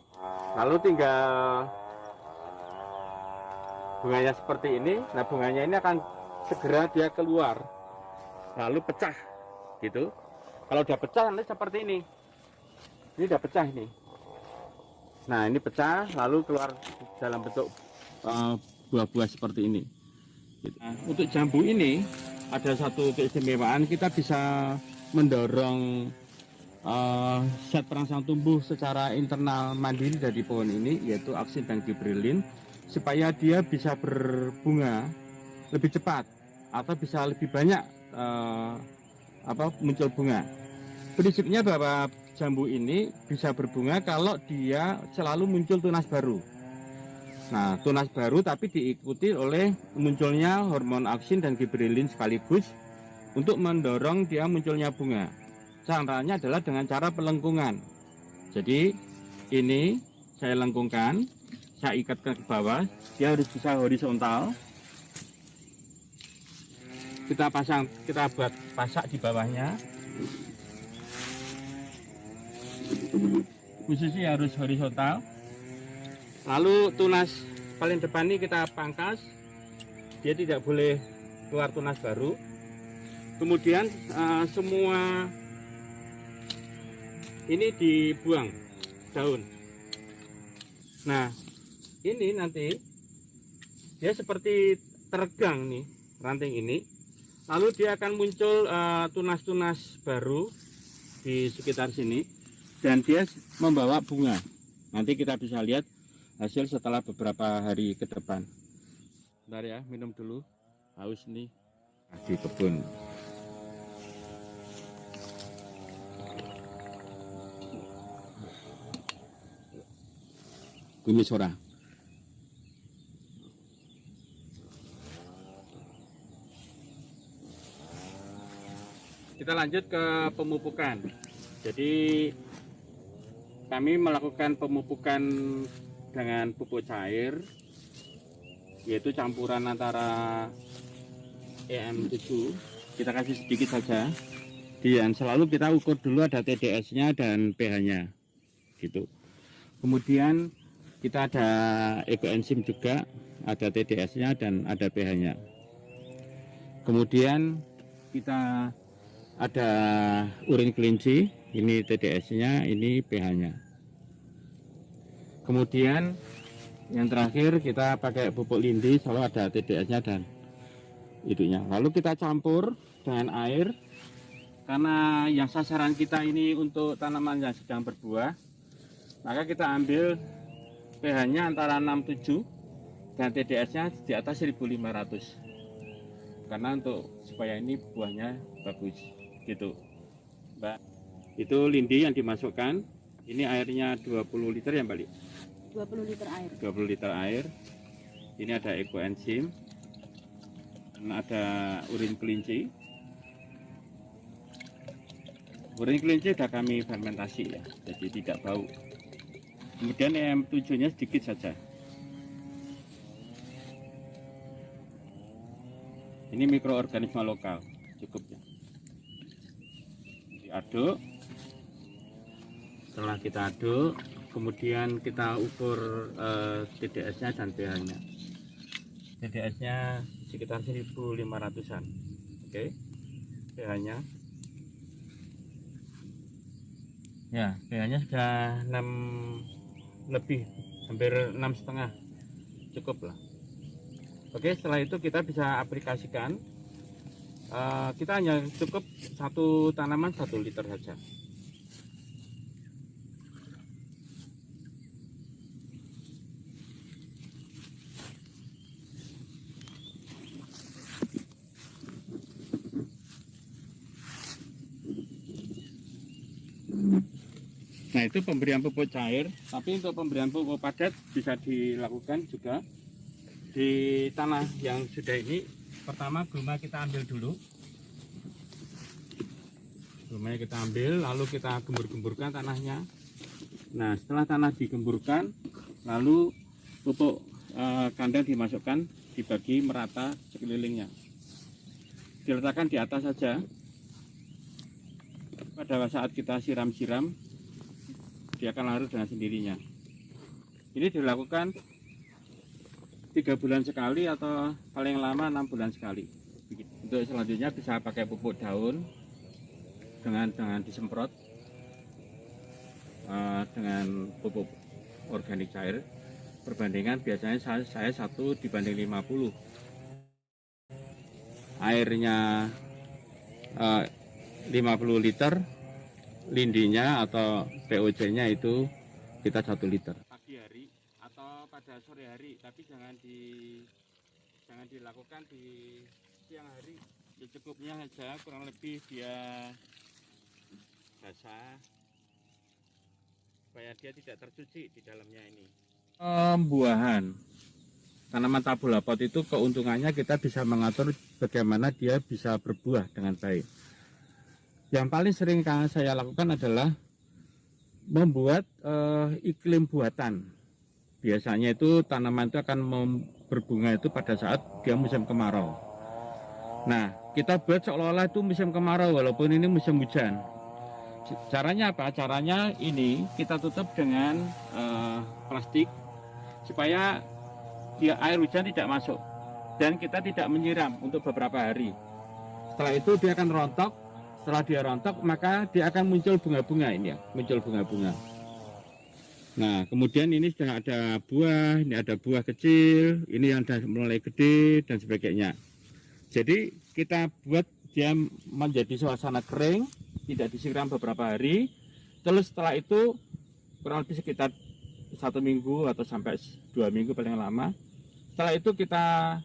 Lalu tinggal bunganya seperti ini. Nah, bunganya ini akan segera dia keluar, lalu pecah, gitu. Kalau udah pecah nanti seperti ini. Ini udah pecah ini. Nah, ini pecah lalu keluar dalam bentuk buah-buah seperti ini. Nah, untuk jambu ini ada satu keistimewaan, kita bisa mendorong zat perangsang tumbuh secara internal mandiri dari pohon ini, yaitu aksin dan gibberellin, supaya dia bisa berbunga lebih cepat atau bisa lebih banyak muncul bunga. Prinsipnya bahwa jambu ini bisa berbunga kalau dia selalu muncul tunas baru. Nah, tunas baru tapi diikuti oleh munculnya hormon aksin dan gibberellin sekaligus untuk mendorong dia munculnya bunga. Caranya adalah dengan cara pelengkungan. Jadi ini saya lengkungkan, saya ikatkan ke bawah, dia harus bisa horizontal. Kita buat pasak di bawahnya. Khususnya harus horizontal. Lalu tunas paling depan ini kita pangkas, dia tidak boleh keluar tunas baru. Kemudian semua ini dibuang daun. Nah, ini nanti dia seperti teregang nih ranting ini. Lalu dia akan muncul tunas-tunas baru di sekitar sini dan dia membawa bunga. Nanti kita bisa lihat hasil setelah beberapa hari ke depan. Bentar ya, minum dulu. Haus nih di kebun. Kumis ora. Kita lanjut ke pemupukan. Jadi kami melakukan pemupukan dengan pupuk cair, yaitu campuran antara EM7. Kita kasih sedikit saja. Dan selalu kita ukur dulu ada TDS-nya dan pH-nya, gitu. Kemudian kita ada ekoenzim juga, ada TDS-nya dan ada pH-nya. Kemudian kita ada urin kelinci, ini TDS-nya, ini pH-nya. Kemudian yang terakhir kita pakai pupuk lindi, selalu ada TDS-nya dan itunya. Lalu kita campur dengan air, karena yang sasaran kita ini untuk tanaman yang sedang berbuah, maka kita ambil pH-nya antara 6,7 dan TDS-nya di atas 1500, karena untuk supaya ini buahnya bagus gitu, Mbak. Itu lindi yang dimasukkan. Ini airnya 20 liter ya, Mbak Li? 20 liter air. 20 liter air. Ini ada ekoenzim, ada urin kelinci. Urin kelinci sudah kami fermentasi ya, jadi tidak bau. Kemudian EM7-nya sedikit saja. Ini mikroorganisme lokal, cukup ya. Diaduk. Setelah kita aduk, kemudian kita ukur TDS-nya dan pH-nya. TDS-nya sekitar 1500-an. Oke. pH-nya. Ya, pH-nya sudah 6 lebih, hampir 6,5. Cukup lah. Oke, setelah itu kita bisa aplikasikan. Kita hanya cukup satu tanaman 1 liter saja. Nah, itu pemberian pupuk cair, tapi untuk pemberian pupuk padat bisa dilakukan juga di tanah yang sudah ini. Pertama gulma kita ambil dulu. Gulmanya kita ambil, lalu kita gembur-gemburkan tanahnya. Nah, setelah tanah digemburkan, lalu pupuk kandang dimasukkan, dibagi merata sekelilingnya. Diletakkan di atas saja. Pada saat kita siram-siram, dia akan larut dengan sendirinya. Ini dilakukan 3 bulan sekali atau paling lama 6 bulan sekali. Untuk selanjutnya bisa pakai pupuk daun dengan disemprot dengan pupuk organik cair. Perbandingan biasanya saya 1:50. Airnya 50 liter, lindinya atau POC-nya itu kita 1 liter. Pagi hari atau pada sore hari, tapi jangan dilakukan di siang hari. Secukupnya saja, kurang lebih dia basah supaya dia tidak tercuci di dalamnya ini. Pembuahan tanaman tabulapot itu keuntungannya kita bisa mengatur bagaimana dia bisa berbuah dengan baik. Yang paling sering saya lakukan adalah membuat iklim buatan. Biasanya itu tanaman itu akan berbunga itu pada saat dia musim kemarau. Nah, kita buat seolah-olah itu musim kemarau walaupun ini musim hujan. Caranya apa? Caranya ini kita tutup dengan plastik supaya dia air hujan tidak masuk dan kita tidak menyiram untuk beberapa hari. Setelah itu dia akan rontok. Setelah dia rontok, maka dia akan muncul bunga-bunga ini ya, muncul bunga-bunga. Nah, kemudian ini sudah ada buah, ini ada buah kecil, ini yang sudah mulai gede dan sebagainya. Jadi kita buat dia menjadi suasana kering, tidak disiram beberapa hari. Terus setelah itu kurang lebih sekitar 1 minggu atau sampai 2 minggu paling lama. Setelah itu kita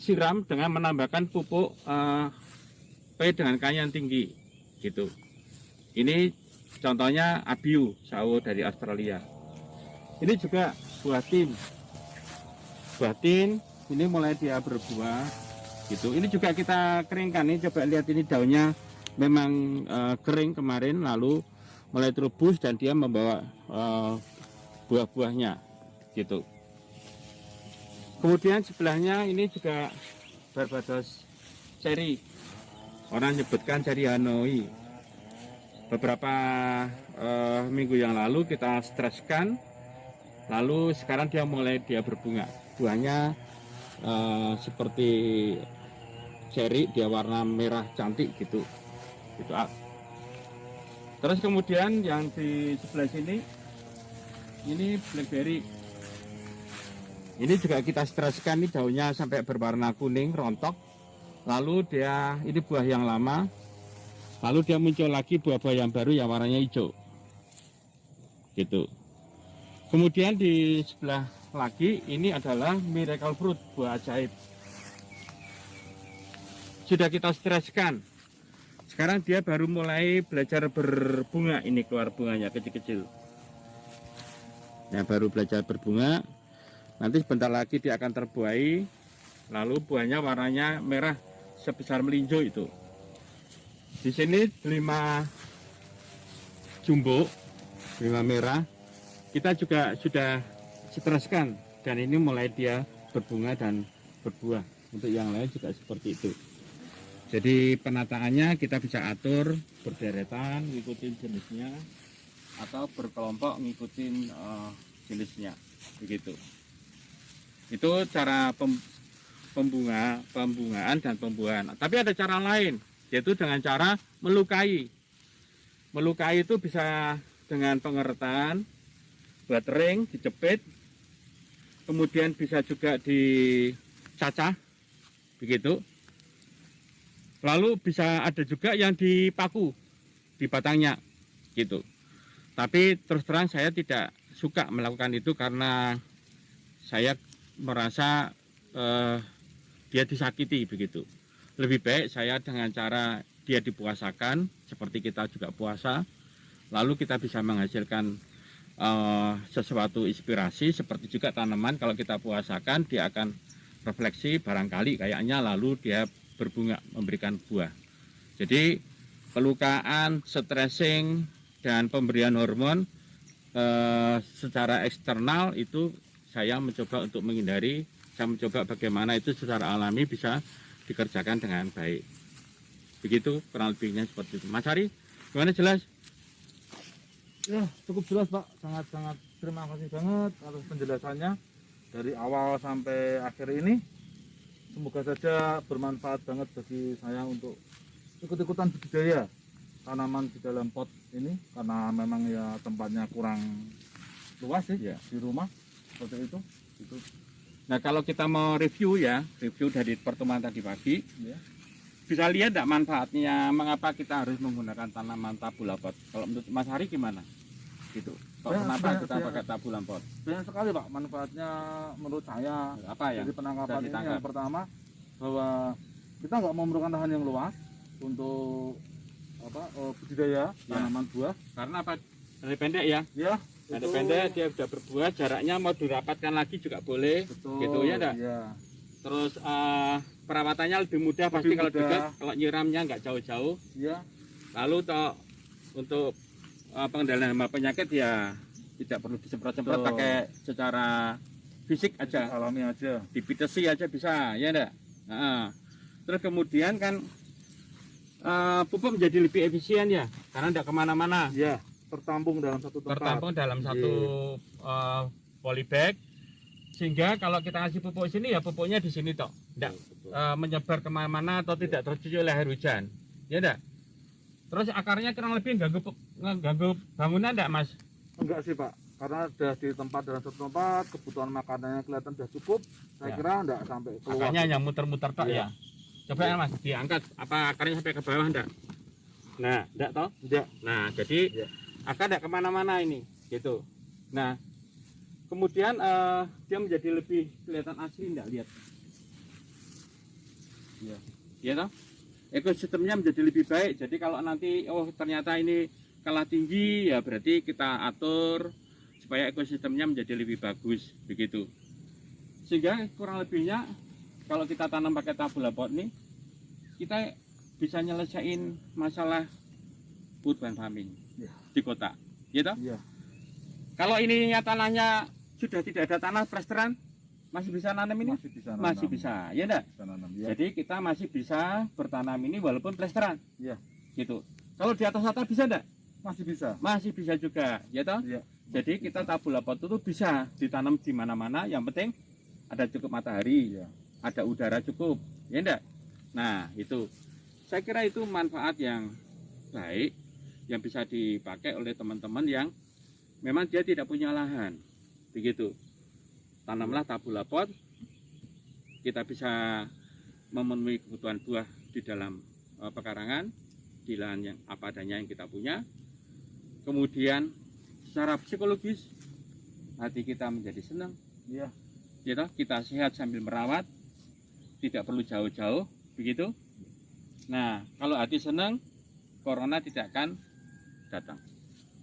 siram dengan menambahkan pupuk P dengan K yang tinggi gitu. Ini contohnya Abiu sawo dari Australia. Ini juga buah tin. Buah tin ini mulai dia berbuah gitu. Ini juga kita keringkan nih, coba lihat ini daunnya memang kering kemarin lalu mulai terubus dan dia membawa buah-buahnya gitu. Kemudian sebelahnya ini juga Barbados cherry. Orang nyebutkan cherry Hanoi. Beberapa minggu yang lalu kita streskan, lalu sekarang dia mulai berbunga. Buahnya seperti cherry, dia warna merah cantik gitu. Terus kemudian yang di sebelah sini, ini blackberry. Blackberry ini juga kita keringkan nih, coba lihat ini daunnya memang kering kemarin lalu mulai terubus dan dia membawa buah-buahnya gitu. Kemudian sebelahnya ini juga Barbados cherry. Orang nyebutkan cherry Hanoi. Beberapa minggu yang lalu kita streskan, lalu sekarang dia mulai berbunga. Buahnya seperti cherry, dia warna merah cantik gitu. Terus kemudian yang di sebelah sini Ini juga kita streskan, ini daunnya sampai berwarna kuning, rontok. Lalu ini buah yang lama. Lalu dia muncul lagi buah-buah yang baru yang warnanya hijau. Gitu. Kemudian di sebelah lagi ini adalah miracle fruit, buah ajaib. Sudah kita streskan. Sekarang dia baru mulai belajar berbunga, ini keluar bunganya kecil-kecil. Nah, baru belajar berbunga. Nanti sebentar lagi dia akan terbuai, lalu buahnya warnanya merah sebesar melinjo itu. Di sini 5 jumbo, 5 merah. Kita juga sudah streskan dan ini mulai dia berbunga dan berbuah. Untuk yang lain juga seperti itu. Jadi penataannya kita bisa atur berderetan, ngikutin jenisnya, atau berkelompok ngikutin jenisnya, begitu. Itu cara pembungaan dan pembuahan. Tapi ada cara lain, yaitu dengan cara melukai. Melukai itu bisa dengan pengeretan, buat ring, dijepit, kemudian bisa juga dicacah, begitu. Lalu bisa ada juga yang dipaku di batangnya, gitu. Tapi terus terang saya tidak suka melakukan itu karena saya merasa dia disakiti, begitu. Lebih baik saya dengan cara dia dipuasakan, seperti kita juga puasa, lalu kita bisa menghasilkan sesuatu inspirasi, seperti juga tanaman kalau kita puasakan dia akan refleksi barangkali kayaknya, lalu dia berbunga, memberikan buah. Jadi pelukaan, stressing, dan pemberian hormon secara eksternal itu saya mencoba untuk menghindari. Saya mencoba bagaimana itu secara alami bisa dikerjakan dengan baik. Begitu kurang lebihnya seperti itu. Mas Hari, gimana, jelas? Ya, cukup jelas Pak. Sangat-sangat terima kasih banget atas penjelasannya dari awal sampai akhir ini. Semoga saja bermanfaat banget bagi saya untuk ikut-ikutan budidaya tanaman di dalam pot ini, karena memang ya tempatnya kurang luas sih Ya. di rumah seperti itu. Nah, kalau kita mau review dari pertemuan tadi pagi, Ya. bisa lihat tidak manfaatnya, mengapa kita harus menggunakan tanaman tabula pot. Kalau menurut Mas Hari gimana? Gitu. Kenapa kita pakai tabula pot? Banyak sekali Pak manfaatnya menurut saya. Apa yang Jadi penangkapan bisa ini ditangkap? yang pertama, bahwa kita nggak memerlukan lahan yang luas untuk budidaya tanaman buah. Karena apa? Dari pendek ya. Ya, Dari itu pendek dia sudah berbuah, jaraknya mau dirapatkan lagi juga boleh. betul. Gitu ya, enggak? Iya. Terus perawatannya lebih mudah pasti Lebih kalau mudah. dekat, kalau nyiramnya nggak jauh-jauh. Iya. Lalu untuk pengendalian hama penyakit ya tidak perlu disemprot-semprot, Betul. pakai secara fisik aja, Alami aja. dipitesi aja bisa, ya enggak? Nah, terus kemudian kan pupuk menjadi lebih efisien ya, karena tidak kemana-mana, Iya, tertampung dalam satu tempat. tertampung dalam satu polybag, sehingga kalau kita ngasih pupuk sini ya pupuknya di sini toh, tidak menyebar kemana-mana atau tidak tercuci oleh air hujan, ya enggak? Terus akarnya kurang lebih ganggu bangunan enggak, Mas? Enggak sih Pak, karena sudah di tempat dalam satu tempat, kebutuhan makanannya kelihatan sudah cukup. Saya Ya. kira enggak sampai keluar. Akarnya hanya muter-muter tok Iya. ya. Coba ya Mas, diangkat apa akarnya sampai ke bawah enggak? Nah, enggak toh? Enggak. Nah, jadi Iya. akar enggak kemana-mana ini, gitu. Nah, kemudian dia menjadi lebih kelihatan asli, enggak, lihat? Iya. Iya toh? Ekosistemnya menjadi lebih baik. Jadi kalau nanti ternyata ini kalah tinggi, ya berarti kita atur supaya ekosistemnya menjadi lebih bagus, begitu. Sehingga kurang lebihnya kalau kita tanam pakai tabula pot nih, kita bisa nyelesain masalah urban farming Ya. di kota, gitu. Iya. Kalau ini tanahnya sudah tidak ada tanah plesteran, masih bisa nanam ini? Masih bisa nanam. Masih bisa, ya enggak? Bisa nanam. Ya. Jadi kita masih bisa bertanam ini walaupun plesteran. Iya. Gitu. Kalau di atas rata bisa enggak? Masih bisa. Masih bisa juga, ya toh? Iya. Jadi kita tabula pot itu bisa ditanam di mana-mana, yang penting ada cukup matahari, Iya. ada udara cukup, ya enggak? Nah, itu. Saya kira itu manfaat yang baik yang bisa dipakai oleh teman-teman yang memang dia tidak punya lahan. Begitu. tanamlah tabula pot, kita bisa memenuhi kebutuhan buah di dalam pekarangan, di lahan yang apa adanya yang kita punya. Kemudian secara psikologis hati kita menjadi senang, Iya. gitu. Kita sehat sambil merawat, tidak perlu jauh-jauh, begitu. Nah, kalau hati senang, corona tidak akan datang.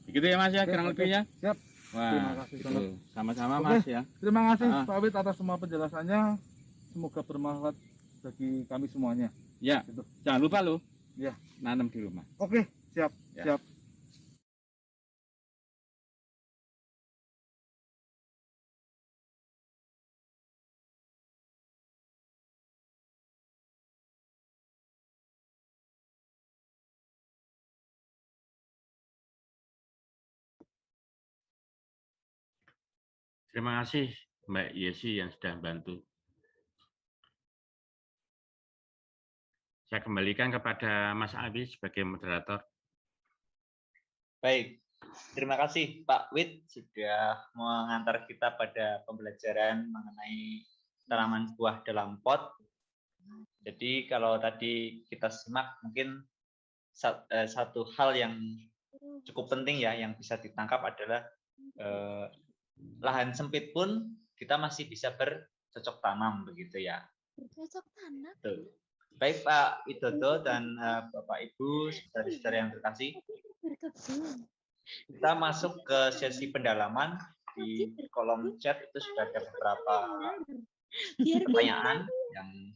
Begitu ya Mas ya, Oke, kurang oke. lebihnya. Siap. Wah, Terima kasih gitu. banget. Sama-sama Oke. Mas ya. Terima kasih Ah. Pak Wid atas semua penjelasannya. Semoga bermanfaat bagi kami semuanya. Ya, Gitu. jangan lupa loh. Ya. Nanam di rumah. Oke, siap, Ya. siap. Terima kasih Mbak Yesi yang sudah bantu. Saya kembalikan kepada Mas Abi sebagai moderator. Baik, terima kasih Pak Wid sudah mengantar kita pada pembelajaran mengenai tanaman buah dalam pot. Jadi kalau tadi kita simak mungkin satu hal yang cukup penting ya yang bisa ditangkap adalah lahan sempit pun kita masih bisa bercocok tanam begitu ya. Bercocok tanam. Betul. Baik Pak Widodo dan Bapak Ibu, saudara-saudara yang terkasih, Berkebun. kita masuk ke sesi pendalaman. Di kolom chat itu sudah ada beberapa pertanyaan yang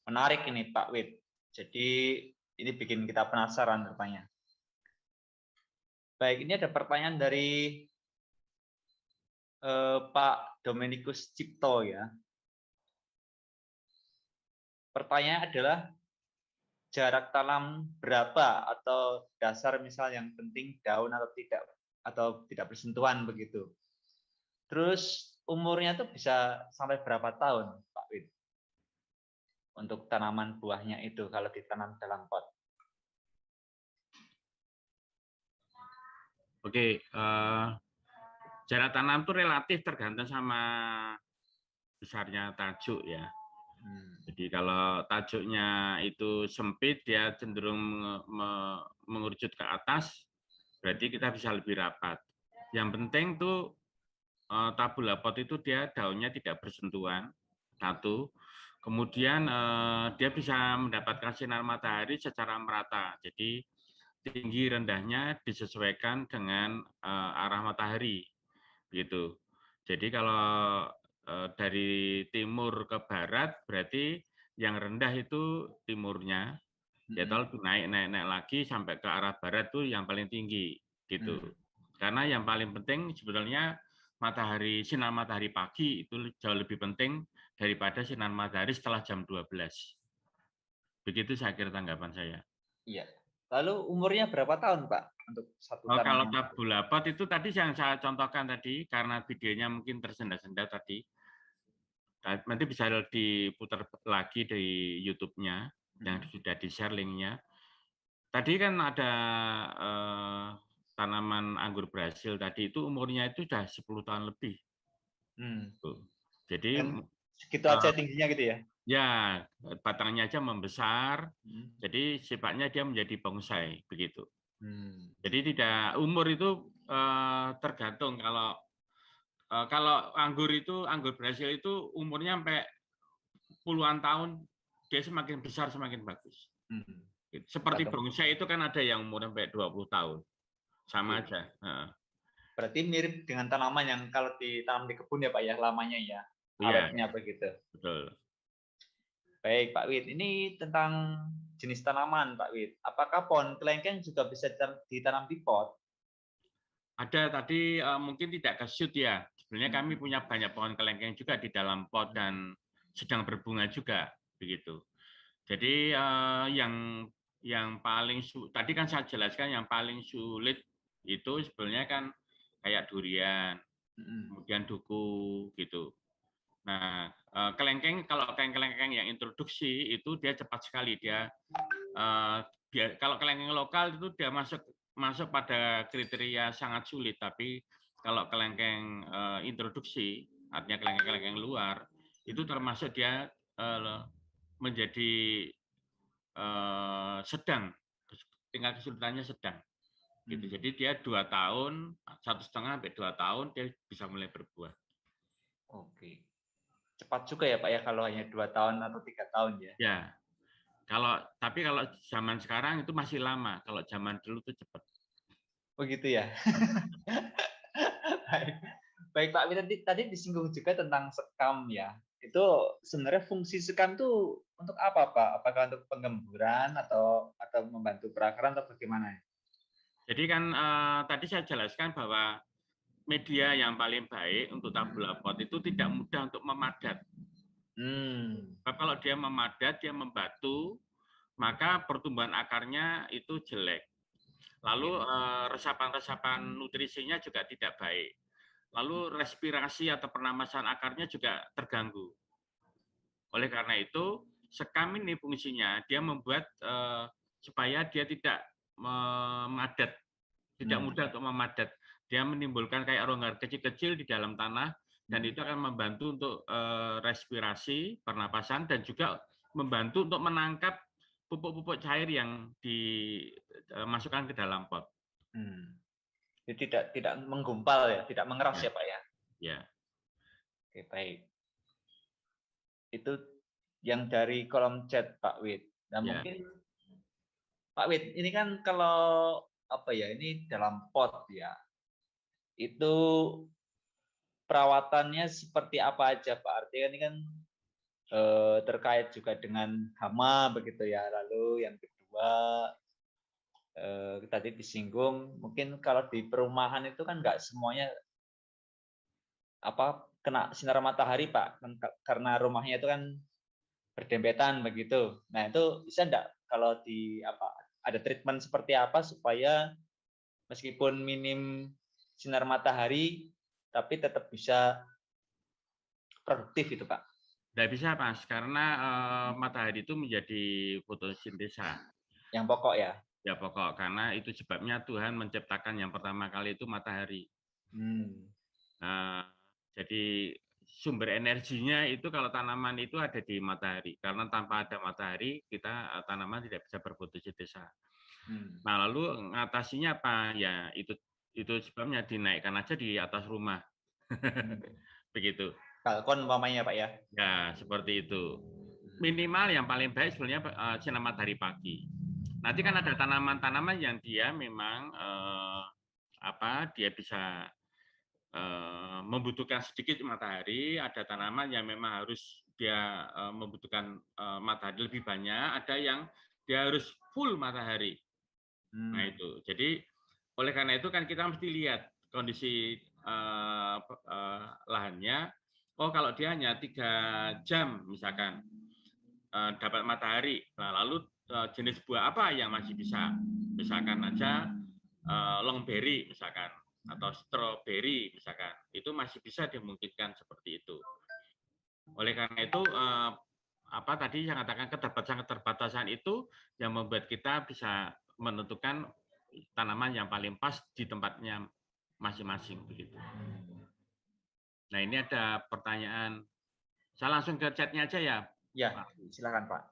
menarik ini Pak Wid. Jadi ini bikin kita penasaran rupanya. Baik, ini ada pertanyaan dari Pak Dominikus Cipto ya. Pertanyaan adalah jarak tanam berapa atau dasar misal yang penting daun atau tidak bersentuhan begitu. Terus umurnya tuh bisa sampai berapa tahun Pak Wid? Untuk tanaman buahnya itu kalau ditanam dalam pot. Oke, jarak tanam itu relatif tergantung sama besarnya tajuk ya. Jadi kalau tajuknya itu sempit, dia cenderung mengerucut ke atas, berarti kita bisa lebih rapat. Yang penting tuh tabula pot itu dia daunnya tidak bersentuhan, satu. Kemudian dia bisa mendapatkan sinar matahari secara merata. Jadi tinggi rendahnya disesuaikan dengan arah matahari, gitu. Jadi kalau dari timur ke barat berarti yang rendah itu timurnya, ya lebih naik lagi sampai ke arah barat tuh yang paling tinggi, gitu. Karena yang paling penting sebetulnya matahari, sinar matahari pagi itu jauh lebih penting daripada sinar matahari setelah jam 12. Begitu saya kira tanggapan saya. Iya. Lalu umurnya berapa tahun, Pak? Untuk satu tanaman. Kalau tabula pot itu tadi yang saya contohkan tadi, karena videonya mungkin tersendat-sendat tadi, nanti bisa diputar lagi di YouTube-nya, yang sudah di-share link-nya. Tadi kan ada tanaman anggur Brasil tadi itu umurnya itu sudah 10 tahun lebih. Jadi segitu aja tingginya gitu ya? Ya, batangnya aja membesar. Jadi sifatnya dia menjadi bonsai begitu. Jadi tidak umur itu tergantung kalau anggur Brasil itu umurnya sampai puluhan tahun, dia semakin besar semakin bagus. Seperti bonsai itu kan ada yang umur sampai 20 tahun. Sama aja. Berarti mirip dengan tanaman yang kalau ditanam di kebun ya Pak ya, lamanya ya. Awetnya begitu. Betul. Baik Pak Wid, ini tentang jenis tanaman Pak Wid. Apakah pohon kelengkeng juga bisa ditanam di pot? Ada tadi mungkin tidak ke shoot ya. Sebenarnya kami punya banyak pohon kelengkeng juga di dalam pot dan sedang berbunga juga begitu. Jadi yang paling tadi kan saya jelaskan yang paling sulit itu sebenarnya kan kayak durian, kemudian duku gitu. Nah, kelengkeng kalau kelengkeng yang introduksi itu dia cepat sekali dia kalau kelengkeng lokal itu dia masuk pada kriteria sangat sulit, tapi kalau kelengkeng introduksi artinya kelengkeng-kelengkeng luar, itu termasuk dia menjadi sedang, tingkat kesulitannya sedang. Gitu. Jadi dia 2 tahun, 1,5 sampai 2 tahun dia bisa mulai berbuah. Oke. Cepat juga ya Pak ya kalau hanya 2 tahun atau 3 tahun ya. Ya. Tapi kalau zaman sekarang itu masih lama. Kalau zaman dulu itu cepat. Oh gitu ya. Baik Pak, tadi disinggung juga tentang sekam ya. Itu sebenarnya fungsi sekam itu untuk apa Pak? Apakah untuk penggemburan atau membantu perakaran atau bagaimana? Jadi kan tadi saya jelaskan bahwa media yang paling baik untuk tabula pot itu tidak mudah untuk memadat. Kalau dia memadat, dia membatu, maka pertumbuhan akarnya itu jelek. Lalu resapan-resapan nutrisinya juga tidak baik. Lalu respirasi atau pernapasan akarnya juga terganggu. Oleh karena itu, sekam ini fungsinya dia membuat supaya dia tidak memadat, tidak mudah untuk memadat. Dia menimbulkan kayak rongga kecil-kecil di dalam tanah, dan itu akan membantu untuk respirasi, pernapasan, dan juga membantu untuk menangkap pupuk-pupuk cair yang dimasukkan ke dalam pot. Jadi tidak menggumpal ya, tidak mengeras ya Pak ya. Ya. Oke, baik. Itu yang dari kolom chat Pak Wid. Nah, mungkin Pak Wid, ini kan kalau apa ya, ini dalam pot ya. Itu perawatannya seperti apa aja Pak? Artinya ini kan terkait juga dengan hama begitu ya. Lalu yang kedua tadi disinggung, mungkin kalau di perumahan itu kan nggak semuanya kena sinar matahari Pak, karena rumahnya itu kan berdempetan begitu. Nah itu bisa enggak kalau ada treatment seperti apa supaya meskipun minim sinar matahari tapi tetap bisa produktif itu Pak? Tidak bisa Mas, karena matahari itu menjadi fotosintesa. Yang pokok ya? Ya pokok, karena itu sebabnya Tuhan menciptakan yang pertama kali itu matahari. Jadi sumber energinya itu kalau tanaman itu ada di matahari, karena tanpa ada matahari tanaman tidak bisa berfotosintesa. Nah lalu ngatasinya apa? Ya itu sebabnya dinaikkan aja di atas rumah, begitu. Balkon umpamanya Pak ya? Ya seperti itu. Minimal yang paling baik sebenarnya sinar matahari pagi. Nanti kan ada tanaman-tanaman yang dia memang dia bisa membutuhkan sedikit matahari, ada tanaman yang memang harus dia membutuhkan matahari lebih banyak, ada yang dia harus full matahari. Nah itu. Jadi oleh karena itu kan kita mesti lihat kondisi lahannya. Oh kalau dia hanya 3 jam misalkan dapat matahari, nah, lalu jenis buah apa yang masih bisa, misalkan aja longberry misalkan, atau stroberi misalkan, itu masih bisa dimungkinkan seperti itu. Oleh karena itu tadi yang katakan keterbatasan itu yang membuat kita bisa menentukan tanaman yang paling pas di tempatnya masing-masing begitu. Nah ini ada pertanyaan, saya langsung ke chatnya aja ya. Ya, silakan Pak.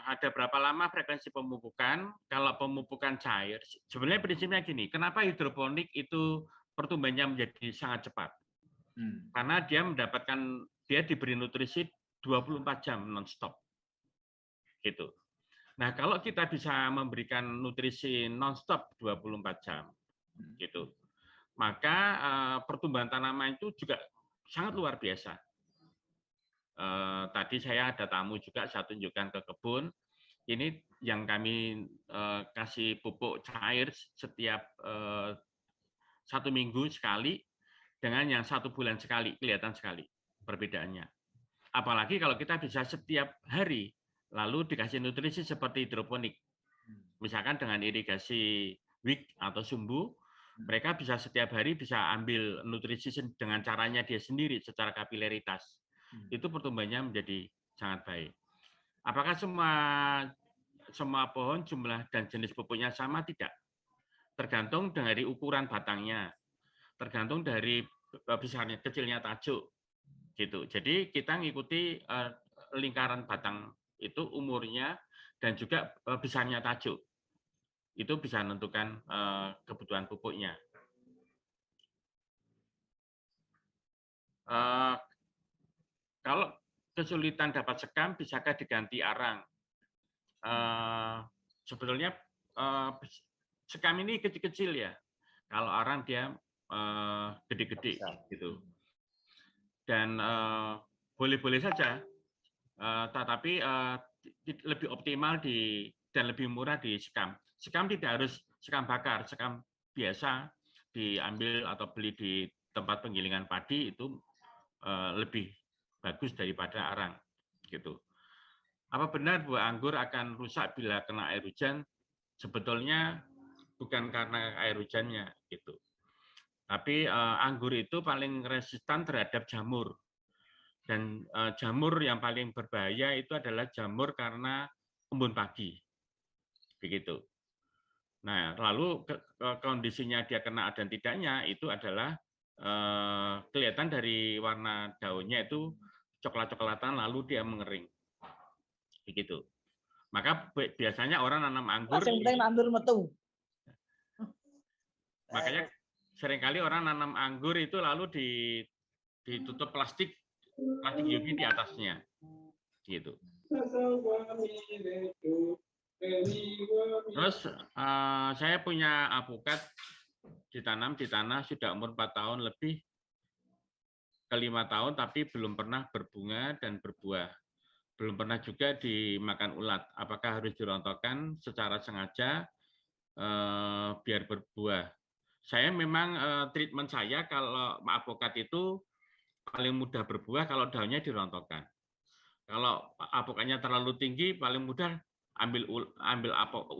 Ada berapa lama frekuensi pemupukan? Kalau pemupukan cair, sebenarnya prinsipnya gini, kenapa hidroponik itu pertumbuhannya menjadi sangat cepat? Karena dia diberi nutrisi 24 jam non-stop. Gitu. Nah, kalau kita bisa memberikan nutrisi non-stop 24 jam, gitu, maka pertumbuhan tanaman itu juga sangat luar biasa. Tadi saya ada tamu juga, saya tunjukkan ke kebun. Ini yang kami kasih pupuk cair setiap 1 minggu sekali, dengan yang 1 bulan sekali, kelihatan sekali perbedaannya. Apalagi kalau kita bisa setiap hari, lalu dikasih nutrisi seperti hidroponik. Misalkan dengan irigasi wick atau sumbu, mereka bisa setiap hari bisa ambil nutrisi dengan caranya dia sendiri secara kapilaritas. Itu pertumbuhannya menjadi sangat baik. Apakah semua pohon jumlah dan jenis pupuknya sama? Tidak. Tergantung dari ukuran batangnya, tergantung dari besarnya kecilnya tajuk, gitu. Jadi kita ngikuti lingkaran batang itu umurnya dan juga besarnya tajuk. Itu bisa menentukan kebutuhan pupuknya. Kalau kesulitan dapat sekam, bisakah diganti arang? Sebetulnya sekam ini kecil-kecil ya. Kalau arang dia gede-gede gitu. Dan boleh-boleh saja, tetapi lebih optimal dan lebih murah di sekam. Sekam tidak harus sekam bakar, sekam biasa diambil atau beli di tempat penggilingan padi itu lebih bagus daripada arang, gitu. Apa benar buah anggur akan rusak bila kena air hujan? Sebetulnya bukan karena air hujannya, gitu. Tapi anggur itu paling resistan terhadap jamur. Dan jamur yang paling berbahaya itu adalah jamur karena embun pagi. Begitu. Nah, lalu kondisinya dia kena dan tidaknya itu adalah kelihatan dari warna daunnya itu coklat-coklatan lalu dia mengering. Begitu. Maka biasanya orang nanam anggur. Makanya seringkali orang nanam anggur itu lalu ditutup plastik UV di atasnya, gitu. Terus saya punya alpukat ditanam di tanah sudah umur 4 tahun lebih ke 5 tahun, tapi belum pernah berbunga dan berbuah. Belum pernah juga dimakan ulat. Apakah harus dirontokkan secara sengaja biar berbuah? Saya memang treatment saya kalau alpukat itu paling mudah berbuah kalau daunnya dirontokkan. Kalau alpukatnya terlalu tinggi, paling mudah ambil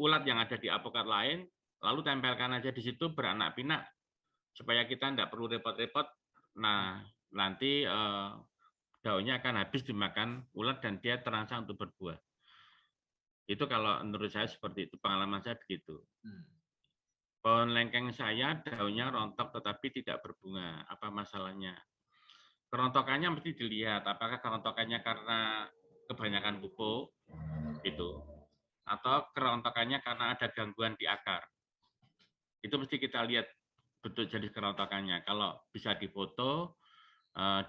ulat yang ada di alpukat lain, lalu tempelkan aja di situ beranak pinak, supaya kita tidak perlu repot-repot. Nah, nanti daunnya akan habis dimakan ulat dan dia terangsang untuk berbuah. Itu kalau menurut saya seperti itu, pengalaman saya begitu. Pohon lengkeng saya daunnya rontok tetapi tidak berbunga. Apa masalahnya? Kerontokannya mesti dilihat, apakah kerontokannya karena kebanyakan pupuk, itu, atau kerontokannya karena ada gangguan di akar. Itu mesti kita lihat bentuk jenis kerontokannya. Kalau bisa difoto,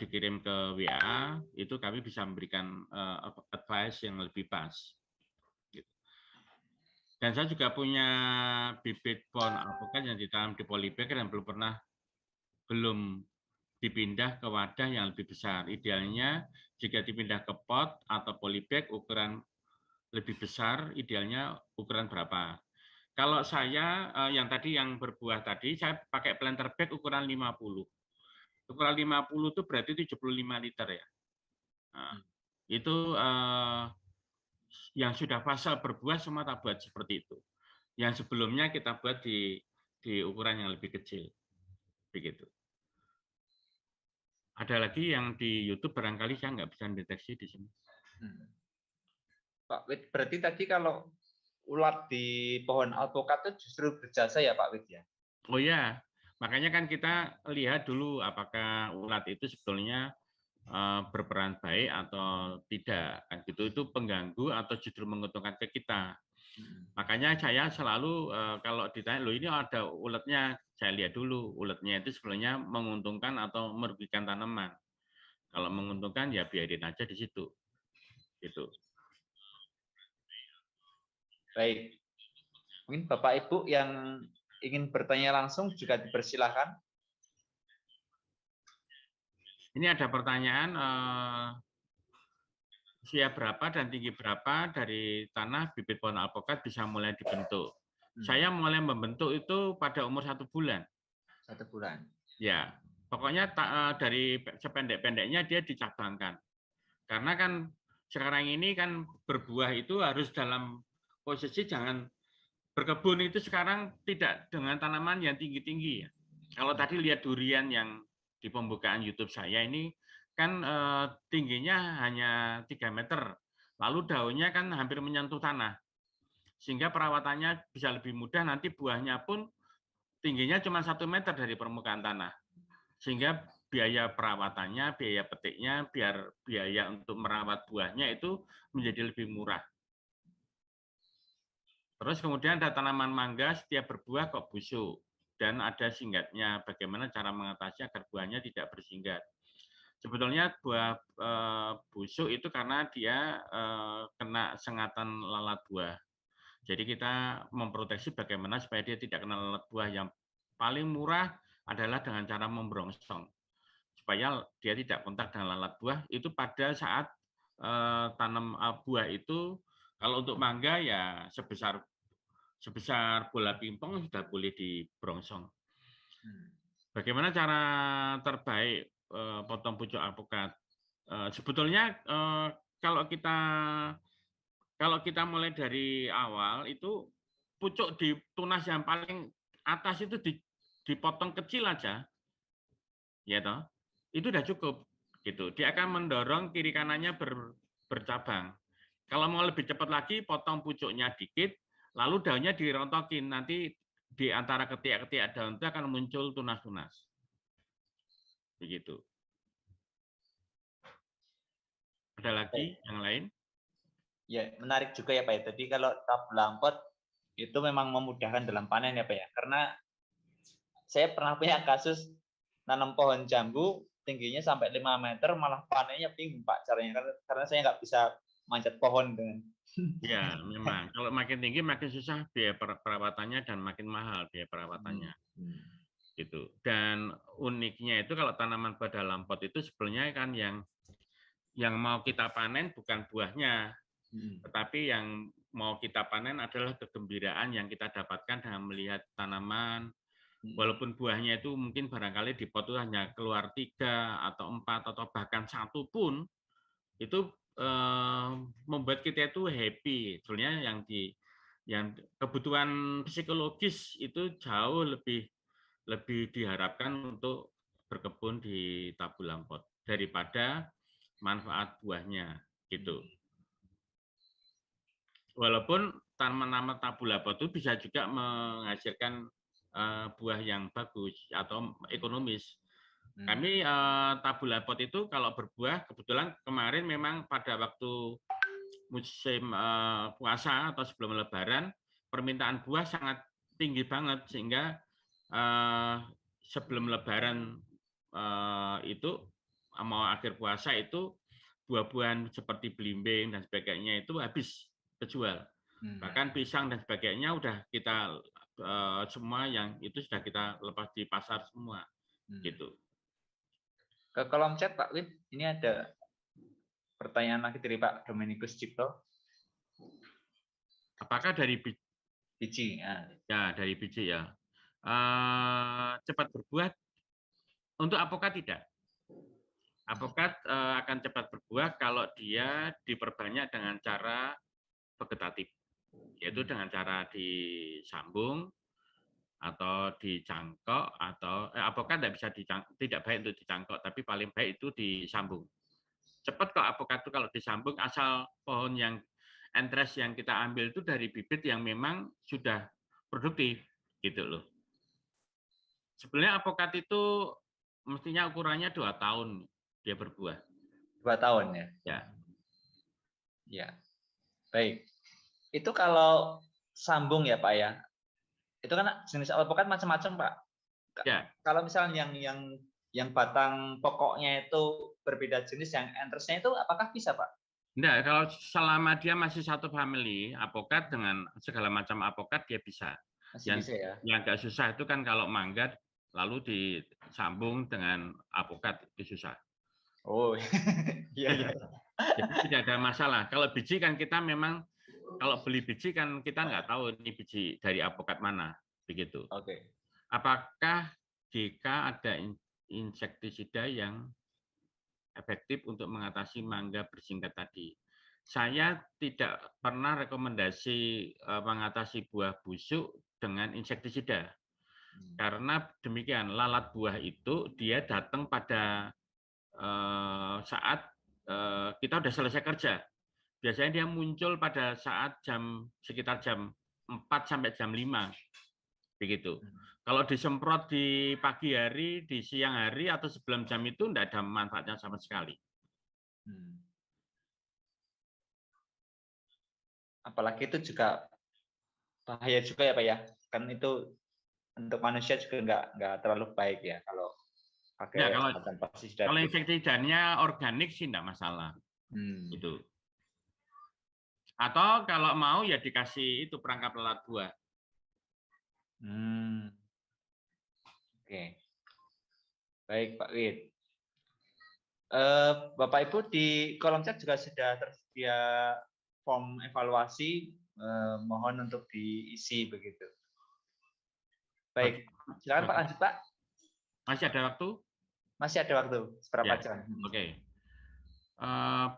dikirim ke WA, itu kami bisa memberikan advice yang lebih pas. Dan saya juga punya bibit pohon alpukat yang ditanam di polybag dan belum dipindah ke wadah yang lebih besar. Idealnya jika dipindah ke pot atau polybag ukuran lebih besar, idealnya ukuran berapa? Kalau saya yang tadi yang berbuah tadi, saya pakai planter bag ukuran 50. Ukuran 50 itu berarti 75 liter ya. Nah, itu yang sudah fase berbuah semua tak buat seperti itu. Yang sebelumnya kita buat di ukuran yang lebih kecil. Begitu. Ada lagi yang di YouTube barangkali saya nggak bisa mendeteksi di sini. Pak Wid, berarti tadi kalau ulat di pohon alpukat itu justru berjasa ya Pak Wid ya? Oh ya, makanya kan kita lihat dulu apakah ulat itu sebetulnya berperan baik atau tidak. Kan gitu, itu pengganggu atau justru menguntungkan ke kita. Makanya saya selalu kalau ditanya, loh ini ada uletnya, saya lihat dulu uletnya itu sebenarnya menguntungkan atau merugikan tanaman. Kalau menguntungkan ya biarin aja di situ. Gitu. Baik. Mungkin Bapak Ibu yang ingin bertanya langsung juga dipersilahkan. Ini ada pertanyaan usia berapa dan tinggi berapa dari tanah bibit pohon alpukat bisa mulai dibentuk. Saya mulai membentuk itu pada umur 1 bulan. 1 bulan. Ya, pokoknya dari sependek-pendeknya dia dicabangkan. Karena kan sekarang ini kan berbuah itu harus dalam posisi jangan berkebun itu sekarang tidak dengan tanaman yang tinggi-tinggi ya. Kalau tadi lihat durian yang di pembukaan YouTube saya ini kan tingginya hanya 3 meter, lalu daunnya kan hampir menyentuh tanah, sehingga perawatannya bisa lebih mudah, nanti buahnya pun tingginya cuma 1 meter dari permukaan tanah, sehingga biaya perawatannya, biaya petiknya, biaya untuk merawat buahnya itu menjadi lebih murah. Terus kemudian ada tanaman mangga, setiap berbuah kok busuk dan ada singgatnya. Bagaimana cara mengatasi agar buahnya tidak bersinggat? Sebetulnya buah busuk itu karena dia kena sengatan lalat buah. Jadi kita memproteksi bagaimana supaya dia tidak kena lalat buah. Yang paling murah adalah dengan cara membrongsong, supaya dia tidak kontak dengan lalat buah. Itu pada saat tanam buah itu, kalau untuk mangga ya sebesar bola pingpong sudah boleh dibrongsong. Bagaimana cara terbaik potong pucuk alpukat? Sebetulnya kalau kita mulai dari awal itu pucuk di tunas yang paling atas itu dipotong kecil aja, ya toh, itu udah cukup gitu. Dia akan mendorong kiri kanannya bercabang. Kalau mau lebih cepat lagi, potong pucuknya dikit, lalu daunnya dirontokin. Nanti di antara ketiak-ketiak daun itu akan muncul tunas-tunas. Begitu. Ada lagi yang lain? Ya, menarik juga ya Pak ya. Tadi kalau tabulampot itu memang memudahkan dalam panen ya Pak ya. Karena saya pernah punya kasus nanam pohon jambu tingginya sampai 5 meter, malah panennya bingung Pak caranya. Karena saya nggak bisa manjat pohon dengan. Ya, memang. Kalau makin tinggi makin susah biaya perawatannya dan makin mahal biaya perawatannya. Gitu. Dan uniknya itu kalau tanaman pada dalam pot itu sebenarnya kan yang mau kita panen bukan buahnya, tetapi yang mau kita panen adalah kegembiraan yang kita dapatkan dengan melihat tanaman. Walaupun buahnya itu mungkin barangkali di pot itu hanya keluar 3 atau 4 atau bahkan 1 pun, itu membuat kita itu happy. Sebenarnya yang kebutuhan psikologis itu jauh lebih diharapkan untuk berkebun di tabulampot daripada manfaat buahnya gitu. Walaupun tanaman tabulampot itu bisa juga menghasilkan buah yang bagus atau ekonomis. Kami tabulampot itu kalau berbuah, kebetulan kemarin memang pada waktu musim puasa atau sebelum Lebaran, permintaan buah sangat tinggi banget, sehingga sebelum Lebaran itu mau akhir puasa itu buah-buahan seperti belimbing dan sebagainya itu habis terjual. Bahkan pisang dan sebagainya udah kita semua yang itu sudah kita lepas di pasar semua gitu. Ke kolom chat Pak Win, ini ada pertanyaan lagi dari Pak Dominikus Cipto. Apakah dari biji? Ya, dari biji ya. Cepat berbuah. Untuk apokat tidak. Apokat akan cepat berbuah kalau dia diperbanyak dengan cara vegetatif, yaitu dengan cara disambung atau dicangkok, atau apokat tidak baik untuk dicangkok, tapi paling baik itu disambung. Cepat kok apokat itu kalau disambung, asal pohon yang entres yang kita ambil itu dari bibit yang memang sudah produktif gitu loh. Sebenarnya apokat itu mestinya ukurannya 2 tahun dia berbuah. 2 tahun ya? Ya. Ya. Baik. Itu kalau sambung ya Pak ya. Itu kan jenis alpukat macam-macam Pak. Ya. Kalau misalnya yang batang pokoknya itu berbeda jenis, yang entresnya itu apakah bisa Pak? Enggak, kalau selama dia masih satu family, apokat dengan segala macam apokat dia bisa. Masih bisa ya? Yang agak susah itu kan kalau mangga lalu disambung dengan apokat itu susah. Oh, iya iya. Jadi tidak ada masalah. Kalau biji kan kita memang kalau beli biji kan kita nggak tahu ini biji dari apokat mana, begitu. Oke. Apakah jika ada insektisida yang efektif untuk mengatasi mangga bersingkat tadi? Saya tidak pernah rekomendasi mengatasi buah busuk dengan insektisida. Karena demikian, lalat buah itu dia datang pada saat kita sudah selesai kerja. Biasanya dia muncul pada saat sekitar jam 4 sampai jam 5. Begitu. Kalau disemprot di pagi hari, di siang hari, atau sebelum jam itu tidak ada manfaatnya sama sekali. Apalagi itu juga bahaya juga ya Pak ya. Kan itu untuk manusia juga nggak terlalu baik ya kalau pakai Ya, obat pestisida. kalau insektisidanya organik sih tidak masalah. Itu. Atau kalau mau ya dikasih itu perangkap lalat buah. Oke. Baik Pak Wid. Bapak Ibu di kolom chat juga sudah tersedia form evaluasi, mohon untuk diisi begitu. Baik, silakan Pak, lanjut Pak. Masih ada waktu? Masih ada waktu, seberapa Ya. jam? Oke.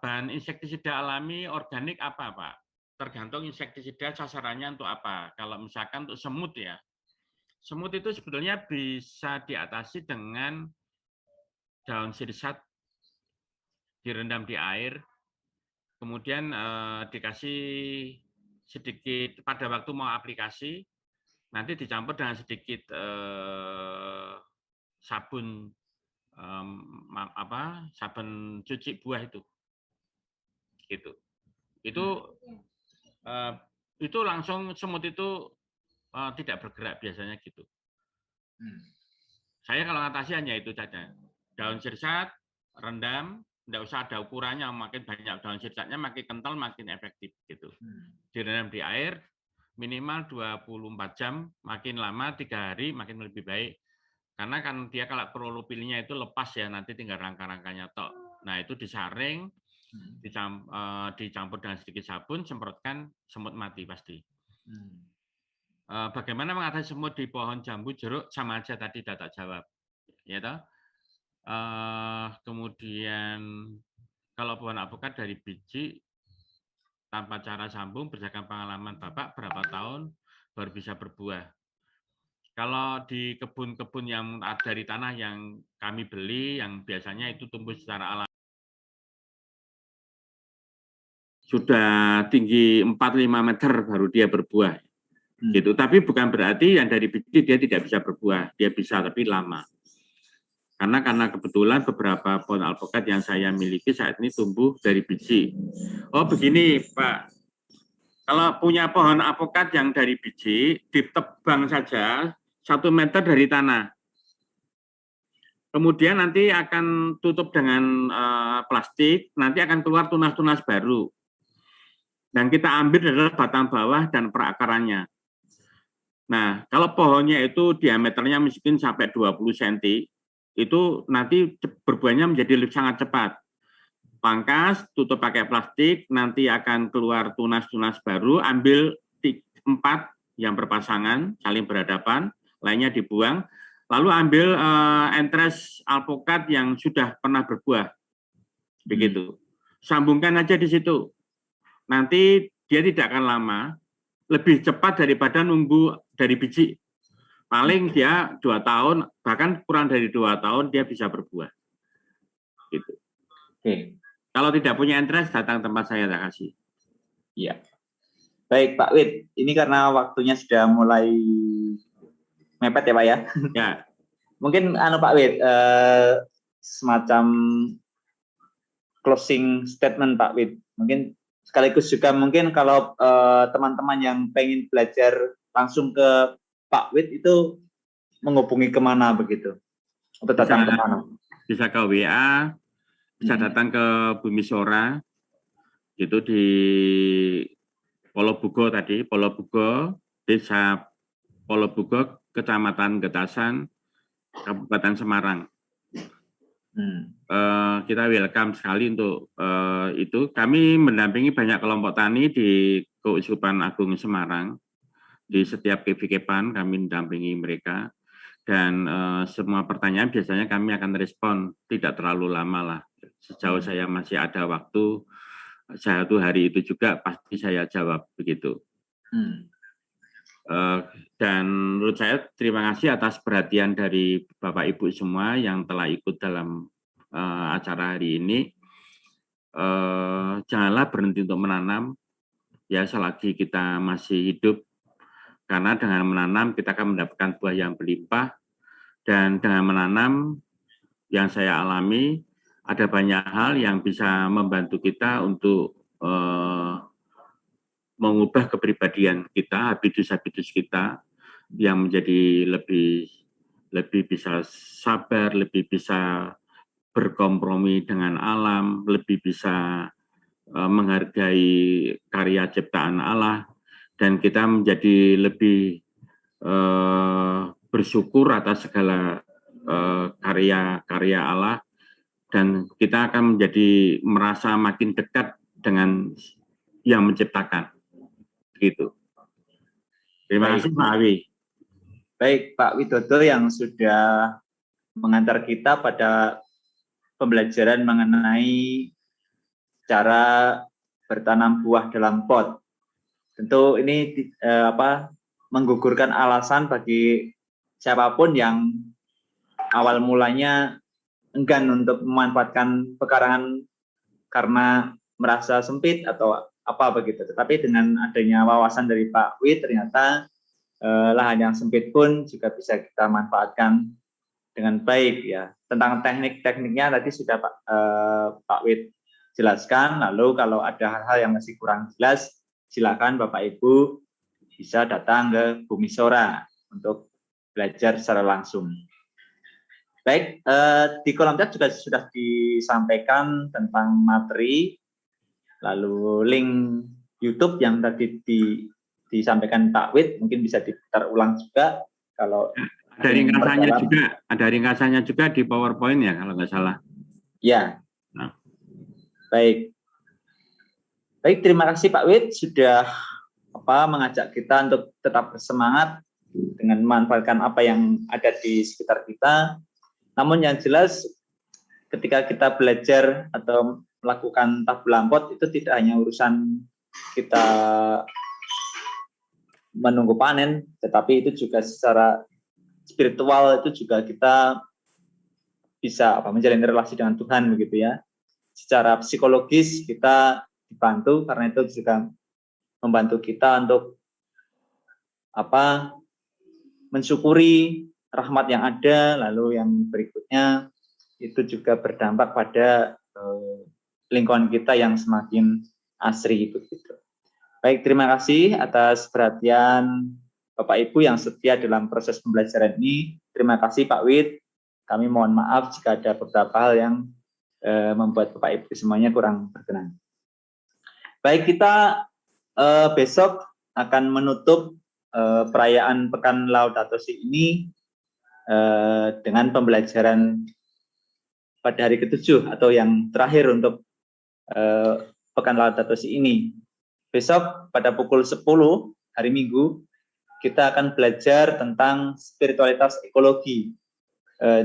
Bahan insektisida alami organik apa Pak? Tergantung insektisida sasarannya untuk apa. Kalau misalkan untuk semut ya, semut itu sebetulnya bisa diatasi dengan daun sirsat direndam di air, kemudian dikasih sedikit pada waktu mau aplikasi, nanti dicampur dengan sedikit sabun sabun cuci buah itu, gitu. Itu langsung semut itu tidak bergerak biasanya gitu. Saya kalau ngatasi hanya itu saja. Daun sirsat, rendam, tidak usah ada ukurannya, makin banyak daun sirsatnya makin kental makin efektif gitu. Direndam di air minimal 24 jam, makin lama 3 hari makin lebih baik. Karena kan dia kalau klorofilnya itu lepas ya, nanti tinggal rangka-rangkanya tok. Nah, itu disaring, dicampur dengan sedikit sabun, semprotkan, semut mati pasti. Bagaimana mengatasi semut di pohon jambu jeruk, sama aja tadi data jawab. Ya toh? Kemudian kalau pohon alpukat dari biji tanpa cara sambung, berdasarkan pengalaman Bapak berapa tahun baru bisa berbuah. Kalau di kebun-kebun yang dari tanah yang kami beli, yang biasanya itu tumbuh secara alami, sudah tinggi 4-5 meter baru dia berbuah. Gitu. Tapi bukan berarti yang dari biji dia tidak bisa berbuah, dia bisa tapi lama. Karena kebetulan beberapa pohon alpukat yang saya miliki saat ini tumbuh dari biji. Oh begini Pak, kalau punya pohon alpukat yang dari biji, ditebang saja 1 meter dari tanah. Kemudian nanti akan tutup dengan plastik, nanti akan keluar tunas-tunas baru. Dan kita ambil adalah batang bawah dan perakarannya. Nah, kalau pohonnya itu diameternya mungkin sampai 20 cm, itu nanti berbuahnya menjadi sangat cepat. Pangkas, tutup pakai plastik, nanti akan keluar tunas-tunas baru, ambil 4 yang berpasangan, saling berhadapan, lainnya dibuang, lalu ambil entres alpukat yang sudah pernah berbuah. Begitu. Sambungkan aja di situ. Nanti dia tidak akan lama, lebih cepat daripada nunggu dari biji. Paling dia 2 tahun, bahkan kurang dari 2 tahun dia bisa berbuah. Gitu. Oke. Kalau tidak punya entres, datang tempat saya tak kasih. Iya. Baik Pak Wid, ini karena waktunya sudah mulai mepet ya Pak ya. Ya. Mungkin Pak Wid, semacam closing statement Pak Wid. Mungkin sekaligus juga mungkin kalau teman-teman yang pengen belajar langsung ke Pak Wid itu menghubungi kemana begitu? Atau datang kemana? Bisa ke WA, bisa datang ke Bumi Sora, itu di Polobugo tadi, Polobugo, Desa Polobugo, Kecamatan Getasan, Kabupaten Semarang. Kita welcome sekali untuk itu. Kami mendampingi banyak kelompok tani di Keuskupan Agung Semarang. Di setiap KVKPAN kami mendampingi mereka. Dan semua pertanyaan biasanya kami akan respon, tidak terlalu lama lah. Sejauh saya masih ada waktu, 1 hari itu juga pasti saya jawab begitu. Dan menurut saya terima kasih atas perhatian dari Bapak Ibu semua yang telah ikut dalam acara hari ini. Janganlah berhenti untuk menanam, ya selagi kita masih hidup, Karena dengan menanam kita akan mendapatkan buah yang berlimpah, dan dengan menanam yang saya alami ada banyak hal yang bisa membantu kita untuk mengubah kepribadian kita, habitus-habitus kita yang menjadi lebih bisa sabar, lebih bisa berkompromi dengan alam, lebih bisa menghargai karya ciptaan Allah, dan kita menjadi lebih bersyukur atas segala karya-karya Allah, dan kita akan menjadi merasa makin dekat dengan yang menciptakan. Gitu. Terima kasih Pak Awi. Baik, Pak Widodo yang sudah mengantar kita pada pembelajaran mengenai cara bertanam buah dalam pot. Tentu ini menggugurkan alasan bagi siapapun yang awal mulanya enggan untuk memanfaatkan pekarangan karena merasa sempit atau apa begitu. Tetapi dengan adanya wawasan dari Pak Wi, ternyata lahan yang sempit pun juga bisa kita manfaatkan dengan baik ya. Tentang teknik-tekniknya tadi sudah Pak Wi jelaskan. Lalu kalau ada hal-hal yang masih kurang jelas, silakan Bapak Ibu bisa datang ke Bumi Sora untuk belajar secara langsung. Baik, di kolom chat juga sudah disampaikan tentang materi, lalu link YouTube yang tadi disampaikan Pak Wid mungkin bisa diputar ulang juga kalau ada ringkasannya juga di PowerPoint ya kalau nggak salah. Ya. Nah. Baik, terima kasih Pak Wid sudah mengajak kita untuk tetap bersemangat dengan memanfaatkan apa yang ada di sekitar kita. Namun yang jelas ketika kita belajar atau melakukan tabulan pot itu tidak hanya urusan kita menunggu panen, tetapi itu juga secara spiritual itu juga kita bisa menjalin relasi dengan Tuhan begitu ya. Secara psikologis kita dibantu karena itu juga membantu kita untuk mensyukuri rahmat yang ada, lalu yang berikutnya itu juga berdampak pada lingkungan kita yang semakin asri begitu. Baik, terima kasih atas perhatian Bapak Ibu yang setia dalam proses pembelajaran ini. Terima kasih Pak Wid. Kami mohon maaf jika ada beberapa hal yang membuat Bapak Ibu semuanya kurang berkenan. Baik, kita besok akan menutup perayaan Pekan Laudato Si ini dengan pembelajaran pada hari ke-7 atau yang terakhir untuk Pekan Laudato Si ini. Besok pada pukul 10 hari Minggu kita akan belajar tentang spiritualitas ekologi.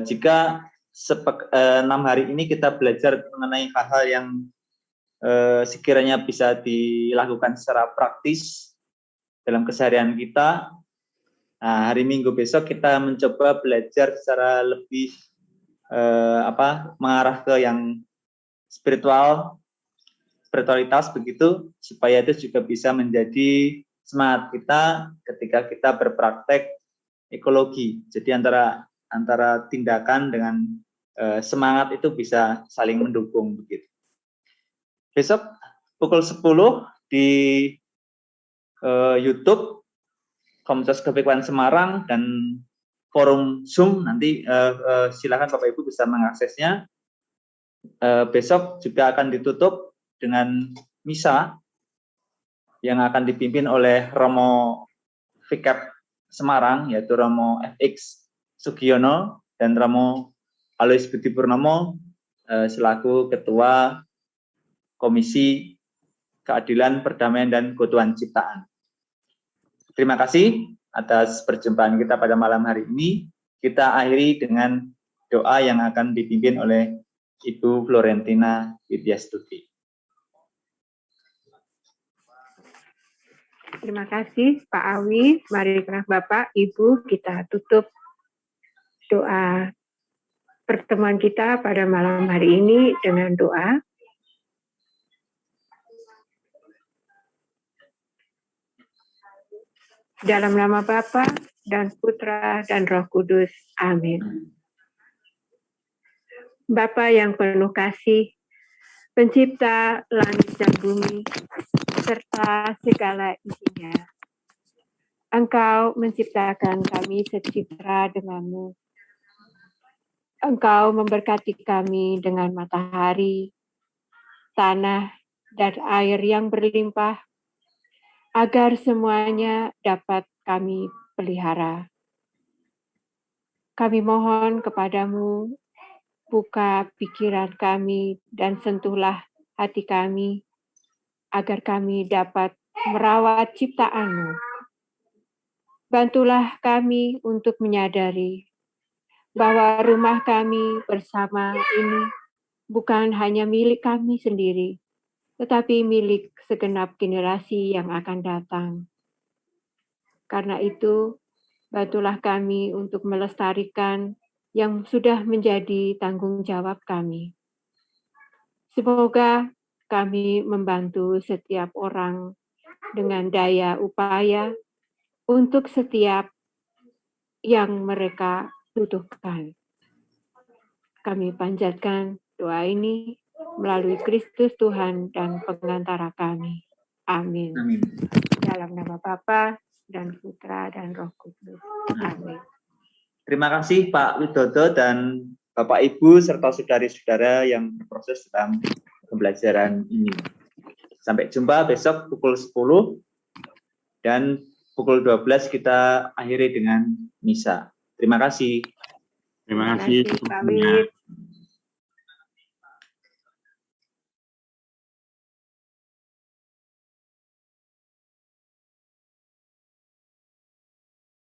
Jika 6 hari ini kita belajar mengenai hal-hal yang sekiranya bisa dilakukan secara praktis dalam keseharian kita. Nah, hari Minggu besok kita mencoba belajar secara lebih mengarah ke yang spiritualitas begitu, supaya itu juga bisa menjadi semangat kita ketika kita berpraktek ekologi. Jadi antara tindakan dengan semangat itu bisa saling mendukung begitu. Besok pukul 10 di YouTube Komunitas Kepekuan Semarang dan forum Zoom, nanti silakan Bapak Ibu bisa mengaksesnya. Besok juga akan ditutup dengan misa yang akan dipimpin oleh Romo Fikep Semarang, yaitu Romo FX Sugiono dan Romo Alois Budi Purnomo selaku Ketua Komisi Keadilan, Perdamaian, dan Keutuhan Ciptaan. Terima kasih atas perjumpaan kita pada malam hari ini. Kita akhiri dengan doa yang akan dipimpin oleh Ibu Florentina Widyastuti. Terima kasih Pak Awi. Mari Bapak, Ibu, kita tutup doa pertemuan kita pada malam hari ini dengan doa. Dalam nama Bapa dan Putra dan Roh Kudus. Amin. Bapa yang penuh kasih, pencipta langit dan bumi, serta segala isinya. Engkau menciptakan kami secitra denganmu. Engkau memberkati kami dengan matahari, tanah, dan air yang berlimpah, agar semuanya dapat kami pelihara. Kami mohon kepadamu, buka pikiran kami dan sentuhlah hati kami, agar kami dapat merawat ciptaan-Mu. Bantulah kami untuk menyadari bahwa rumah kami bersama ini bukan hanya milik kami sendiri, tetapi milik segenap generasi yang akan datang. Karena itu, bantulah kami untuk melestarikan yang sudah menjadi tanggung jawab kami. Semoga kami membantu setiap orang dengan daya upaya untuk setiap yang mereka butuhkan. Kami panjatkan doa ini melalui Kristus Tuhan dan pengantara kami. Amin. Amin. Dalam nama Bapa dan Putra dan Roh Kudus. Amin. Terima kasih Pak Widodo dan Bapak Ibu serta saudari-saudara yang berproses dalam pembelajaran ini. Sampai jumpa besok pukul 10 dan pukul 12 kita akhiri dengan misa. Terima kasih. Terima kasih. Pak Wid.